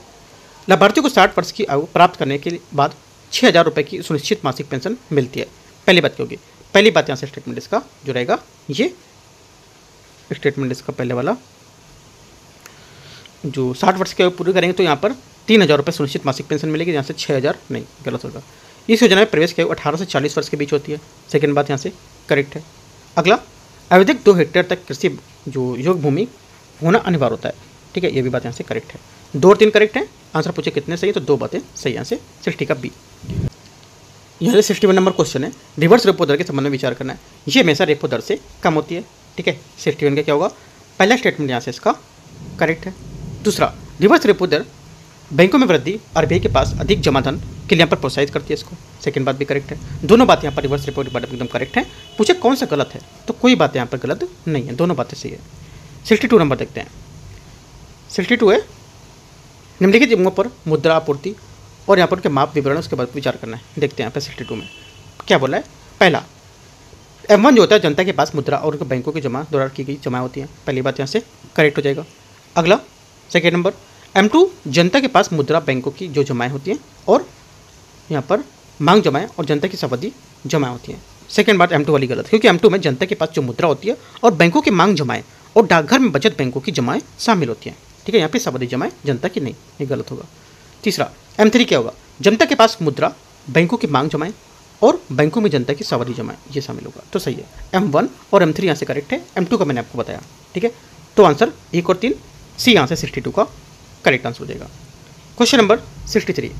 लाभार्थियों को 60 वर्ष की आयु प्राप्त करने के बाद 6,000 रुपये की सुनिश्चित मासिक पेंशन मिलती है। पहली बात क्या होगी, पहली बात यहाँ से स्टेटमेंट इसका जो रहेगा, ये स्टेटमेंट इसका पहले वाला, जो 60 वर्ष की आयु पूरी करेंगे तो यहाँ पर 3,000 रुपये सुनिश्चित मासिक पेंशन मिलेगी, यहाँ से 6,000 नहीं, गलत होगा। इस योजना में प्रवेश की आयु 18 से 40 वर्ष के बीच होती है। सेकेंड बात यहाँ से करेक्ट है। अगला, आवधिक 2 हेक्टेयर तक कृषि जो योग भूमि होना अनिवार्य होता है। ठीक है, ये भी बात यहाँ से करेक्ट है। 2 और 3 करेक्ट है। आंसर पूछे कितने सही है, तो 2 बातें सही। यहाँ से 60 का बी। यहाँ से 61 नंबर क्वेश्चन है, रिवर्स रेपो दर के संबंध में विचार करना है। ये हमेशा रेपो दर से कम होती है। ठीक है, 61 का क्या होगा, पहला स्टेटमेंट यहाँ से इसका करेक्ट है। दूसरा, रिवर्स रेपो दर बैंकों में वृद्धि आरबीआई के पास अधिक जमा धन के लिए यहाँ पर प्रोत्साहित करती है इसको। सेकंड बात भी करेक्ट है। दोनों बात यहाँ पर रिवर्स रेपो दर एकदम करेक्ट है। पूछे कौन सा गलत है, तो कोई बात यहाँ पर गलत नहीं है, दोनों बातें सही है। 62 नंबर देखते हैं। 62 है, निम्नलिखित जगहों पर मुद्रा आपूर्ति और यहाँ पर के माप विवरण उसके बाद विचार करना है। देखते हैं यहाँ पर 62 में क्या बोला है। पहला, M1 जो होता है जनता के पास मुद्रा और बैंकों की जमा द्वारा की गई जमा होती है। पहली बात यहाँ से करेक्ट हो जाएगा। अगला सेकेंड नंबर, M2 जनता के पास मुद्रा बैंकों की जो जमाएँ होती हैं और यहाँ पर मांग जमाएँ और जनता की सावधि जमाएँ होती हैं। सेकेंड बात M2 वाली गलत, क्योंकि M2 में जनता के पास जो मुद्रा होती है और बैंकों की मांग जमाएँ और डाकघर में बचत बैंकों की जमाएँ शामिल होती हैं। ठीक है, यहाँ पे सावधि जमाएँ जनता की नहीं, ये गलत होगा। तीसरा, M3 क्या होगा, जनता के पास मुद्रा बैंकों की मांग जमाएँ और बैंकों में जनता की सावधि जमाएँ, ये शामिल होगा, तो सही है। M1 और M3 यहाँ से करेक्ट है। M2 का मैंने आपको बताया। ठीक है, तो आंसर 1 और 3 सी यहाँ से 62 का करेक्ट आंसर हो जाएगा। क्वेश्चन नंबर 63,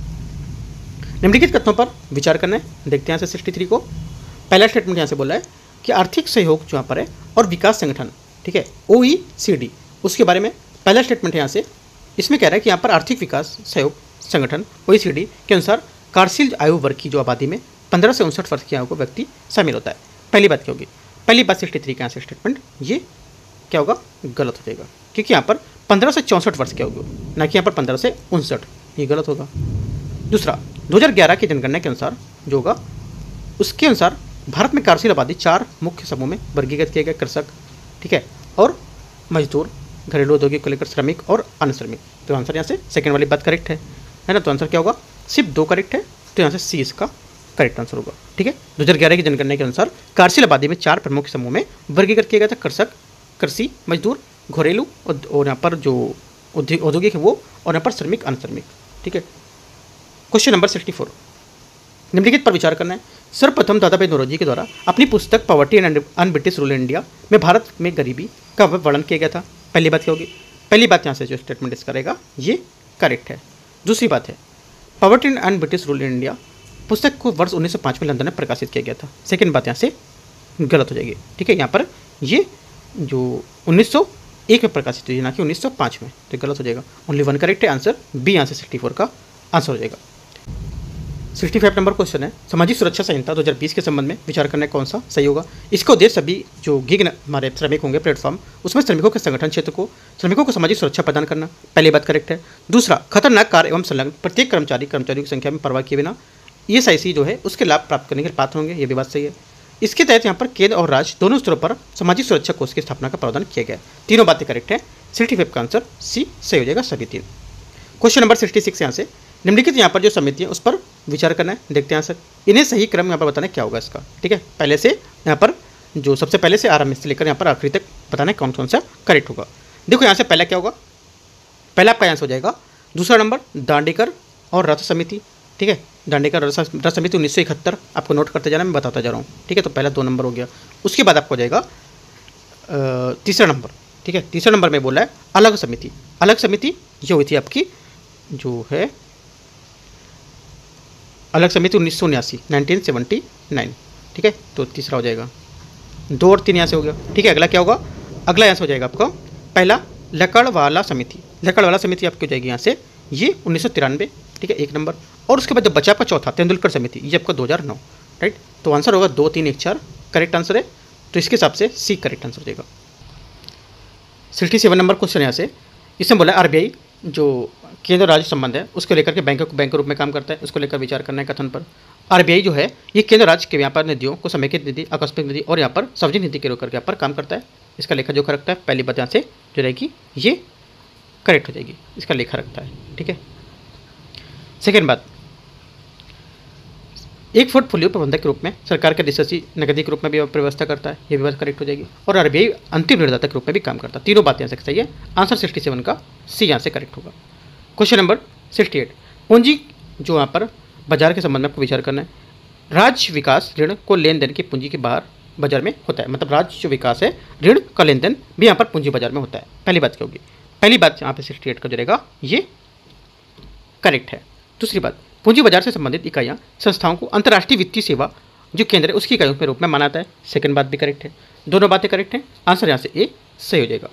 निम्नलिखित कथनों पर विचार करना है। देखते हैं यहाँ से 63 को। पहला स्टेटमेंट यहाँ से बोला है कि आर्थिक सहयोग जो यहाँ पर है और विकास संगठन, ठीक है, OECD, उसके बारे में पहला स्टेटमेंट है यहाँ से। इसमें कह रहा है कि यहाँ पर आर्थिक विकास सहयोग संगठन OECD के अनुसार कार्यशील आयु वर्ग की जो आबादी में 15 से 59 वर्ष की आयु को व्यक्ति शामिल होता है। पहली बात क्या होगी, पहली बात 63 का यहाँ से स्टेटमेंट ये क्या होगा, गलत हो जाएगा, क्योंकि यहाँ पर 15 से 64 वर्ष क्या होगी, ना कि यहाँ पर 15 से 59, ये गलत होगा। दूसरा, 2011 की जनगणना के अनुसार जो होगा, उसके अनुसार भारत में कार्यशील आबादी 4 मुख्य समूह में वर्गीकृत किए गए, कृषक, ठीक है, और मजदूर, घरेलू औद्योगिक को लेकर श्रमिक और अन्य श्रमिक। तो आंसर यहाँ से सेकंड वाली बात करेक्ट है ना। तो आंसर क्या होगा, सिर्फ 2 करेक्ट है, तो यहाँ से सी इसका करेक्ट आंसर होगा। ठीक है, 2011 की जनगणना के अनुसार कार्यशील आबादी में 4 प्रमुख समूह में वर्गीकृत किया गया था, कृषक, कृषि, मजदूर, घरेलू और यहाँ पर जो औद्योगिक है वो, और यहाँ पर श्रमिक, अन्य श्रमिक। ठीक है, क्वेश्चन नंबर 64, निम्नलिखित पर विचार करना है। सर्वप्रथम दादाभाई नौरोजी के द्वारा अपनी पुस्तक poverty and un-British rule in India में भारत में गरीबी का वर्णन किया गया था। पहली बात क्या होगी, पहली बात यहाँ से जो स्टेटमेंट इसका रहेगा ये करेक्ट है। दूसरी बात है, poverty and un-British rule in India पुस्तक को वर्ष 1905 में लंदन में प्रकाशित किया गया था। सेकेंड बात यहाँ से गलत हो जाएगी। ठीक है, यहाँ पर ये जो 1901 में प्रकाशित हुई, ना कि 1905 में, तो गलत हो जाएगा। ओनली 1 करेक्ट है, आंसर बी यहाँ से 64 का आंसर हो जाएगा। 65 नंबर क्वेश्चन है, सामाजिक सुरक्षा संहिता 2020 के संबंध में विचार करना कौन सा सही होगा। इसका उद्देश्य सभी जो गिग हमारे श्रमिक होंगे प्लेटफॉर्म, उसमें श्रमिकों के संगठन क्षेत्र को श्रमिकों को सामाजिक सुरक्षा प्रदान करना, पहली बात करेक्ट है। दूसरा, खतरनाक कार्य एवं संलग्न प्रत्येक कर्मचारियों की संख्या में परवाह किए बिना ESIC जो है उसके लाभ प्राप्त करने के लिए पात्र होंगे, ये भी बात सही है। इसके तहत यहाँ पर केंद्र और राज्य दोनों स्तरों पर सामाजिक सुरक्षा कोष की स्थापना का प्रावधान किया गया। तीनों बातें करेक्ट है। 65 का आंसर सी सही हो जाएगा, सभी 3। क्वेश्चन नंबर 66 यहाँ से, निम्नलिखित यहाँ पर जो समिति है उस पर विचार करना है। देखते हैं आंसर, इन्हें सही क्रम यहाँ पर बताना क्या होगा इसका। ठीक है, पहले से यहाँ पर जो सबसे पहले से आरंभ से लेकर यहाँ पर आखिरी तक बताना है कौन कौन सा करेक्ट होगा। देखो यहाँ से पहला क्या होगा, पहला आपका आंसर हो जाएगा। दूसरा नंबर दांडेकर और रथ समिति, ठीक है, दांडेकर रथ समिति 1971, आपको नोट करते जाना, मैं बताता जा रहा हूँ। ठीक है, तो पहला 2 नंबर हो गया। उसके बाद आपको हो जाएगा तीसरा नंबर। ठीक है, तीसरा नंबर में बोला है अलग समिति। अलग समिति ये हुई थी आपकी जो है अलग समिति 1979। ठीक है, तो तीसरा हो जाएगा। 2 और 3 यहाँ से हो गया। ठीक है, अगला क्या होगा, अगला यहाँ से हो जाएगा आपका पहला लकड़वाला समिति। लकड़वाला समिति आपकी हो जाएगी यहाँ से ये 1993। ठीक है, 1 नंबर। और उसके बाद जब बचा आपका चौथा तेंदुलकर समिति, ये आपका 2009। राइट, तो आंसर होगा 2, 3, 1, 4 करेक्ट आंसर है। तो इसके हिसाब से सी करेक्ट आंसर हो जाएगा। 67 नंबर क्वेश्चन यहाँ से, इसमें बोला RBI जो केंद्र राज्य संबंध है उसको लेकर के बैंक को बैंक के रूप में काम करता है, उसको लेकर विचार करना है कथन पर। आरबीआई जो है ये केंद्र राज्य के व्यापार निधियों को समेकित निधि, आकस्मिक निधि और यहाँ पर सार्वजनिक निधि के रूप करके यहाँ पर काम करता है। इसका लेखा जोखा रखता है। पहली बात यहाँ से जो रहेगी ये करेक्ट हो जाएगी, इसका लेखा रखता है। ठीक है। सेकेंड बात, एक पोर्टफोलियो प्रबंधक के रूप में सरकार के निश्चित नकदी के रूप में भी व्यवस्था करता है, ये भी बात करेक्ट हो जाएगी। और आरबीआई अंतिम ऋणदाता के रूप में भी काम करता है। तीनों बातें यहाँ से सही है। आंसर 67 का सी यहाँ से करेक्ट होगा। क्वेश्चन नंबर 68, पूंजी जो यहाँ पर बाजार के संबंध में आपको विचार करना है। राज्य विकास ऋण को लेन देन की पूंजी के बाहर बाजार में होता है, मतलब राज्य जो विकास है ऋण का लेन देन भी यहाँ पर पूंजी बाजार में होता है। पहली बात क्या होगी? पहली बात यहाँ पे 68 का जो रहेगा ये करेक्ट है। दूसरी बात, पूंजी बाजार से संबंधित इकाइयाँ संस्थाओं को अंतर्राष्ट्रीय वित्तीय सेवा जो केंद्र है उसकी इकाइयों के रूप में माना जाता है। सेकंड बात भी करेक्ट है। दोनों बातें करेक्ट हैं। आंसर यहाँ से ए सही हो जाएगा।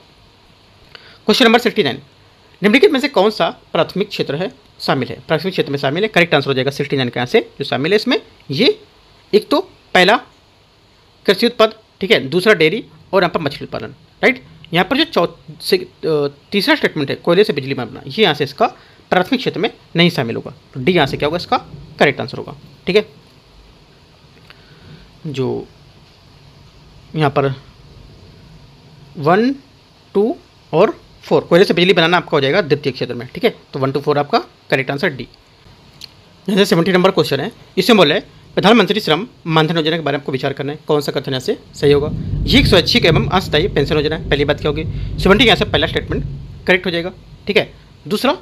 क्वेश्चन नंबर 69, निम्नलिखित में से कौन सा प्राथमिक क्षेत्र है शामिल है? प्राथमिक क्षेत्र में शामिल है, करेक्ट आंसर हो जाएगा 69 का यहाँ से जो शामिल है इसमें ये एक तो पहला कृषि उत्पाद, ठीक है, दूसरा डेयरी और यहाँ पर मछली उत्पादन, राइट। यहाँ पर जो तीसरा स्टेटमेंट है कोयले से बिजली बनाना, ये यहाँ से इसका प्राथमिक क्षेत्र में नहीं शामिल होगा। तो डी यहाँ से क्या होगा इसका करेक्ट आंसर होगा। ठीक है। जो यहाँ पर 1, 2 और 4 कोयले से बिजली बनाना आपका हो जाएगा द्वितीय क्षेत्र में। ठीक है, तो 1 to 4 आपका करेक्ट आंसर डी। जैसे 70 नंबर क्वेश्चन है, इसमें बोले प्रधानमंत्री श्रम मानधन योजना के बारे में आपको विचार करना है, कौन सा कथन से सही होगा? ये एक स्वैच्छिक एवं अंशदायी पेंशन योजना है। पहली बात क्या होगी? 70 यहाँ से पहला स्टेटमेंट करेक्ट हो जाएगा। ठीक है। दूसरा,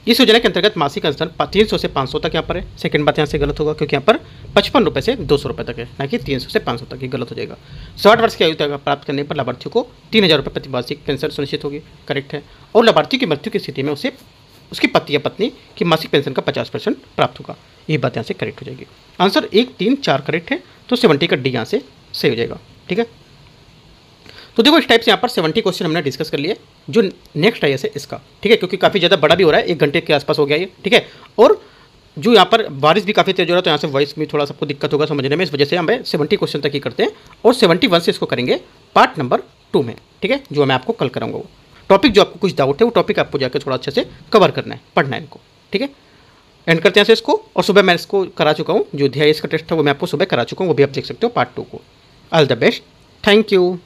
इस योजना के अंतर्गत मासिक अंशदान 300 से 500 तक यहाँ पर है। सेकंड बात यहाँ से गलत होगा क्योंकि यहाँ पर 55 रुपये से 200 रुपये तक है, ना कि 300 से 500 तक, ये गलत हो जाएगा। 60 वर्ष की आयु तक प्राप्त करने पर लाभार्थियों को 3000 रुपये प्रति मासिक पेंशन सुनिश्चित होगी, करेक्ट है। और लाभार्थी की मृत्यु की स्थिति में उसे उसकी पति या पत्नी की मासिक पेंशन का 50% प्राप्त होगा, ये बात यहाँ से करेक्ट हो जाएगी। आंसर 1, 3, 4 करेक्ट है, तो 70 का डी यहाँ से सही हो जाएगा। ठीक है। तो देखो इस टाइप से यहाँ पर 70 क्वेश्चन हमने डिस्कस कर लिए। जो नेक्स्ट है ऐसे इसका, ठीक है, क्योंकि काफ़ी ज़्यादा बड़ा भी हो रहा है, 1 घंटे के आसपास हो गया ये। ठीक है। और जो यहाँ पर बारिश भी काफ़ी तेज हो रहा है, तो यहाँ से वॉइस में थोड़ा सबको दिक्कत होगा समझने में, इस वजह से हम 70 क्वेश्चन तक ही करते हैं और 71 से इसको करेंगे पार्ट नंबर 2 में। ठीक है, जो मैं आपको कल कराऊंगा। वो टॉपिक जो आपको कुछ डाउट है वो टॉपिक आपको जाकर थोड़ा अच्छे से कवर करना है, पढ़ना है इनको। ठीक है। एंड करते हैं से इसको। और सुबह मैं इसको करा चुका हूँ, जो अध्याय इसका टेस्ट था वो मैं आपको सुबह करा चुका हूँ, वो भी आप देख सकते हो पार्ट 2 को। All the best, thank you.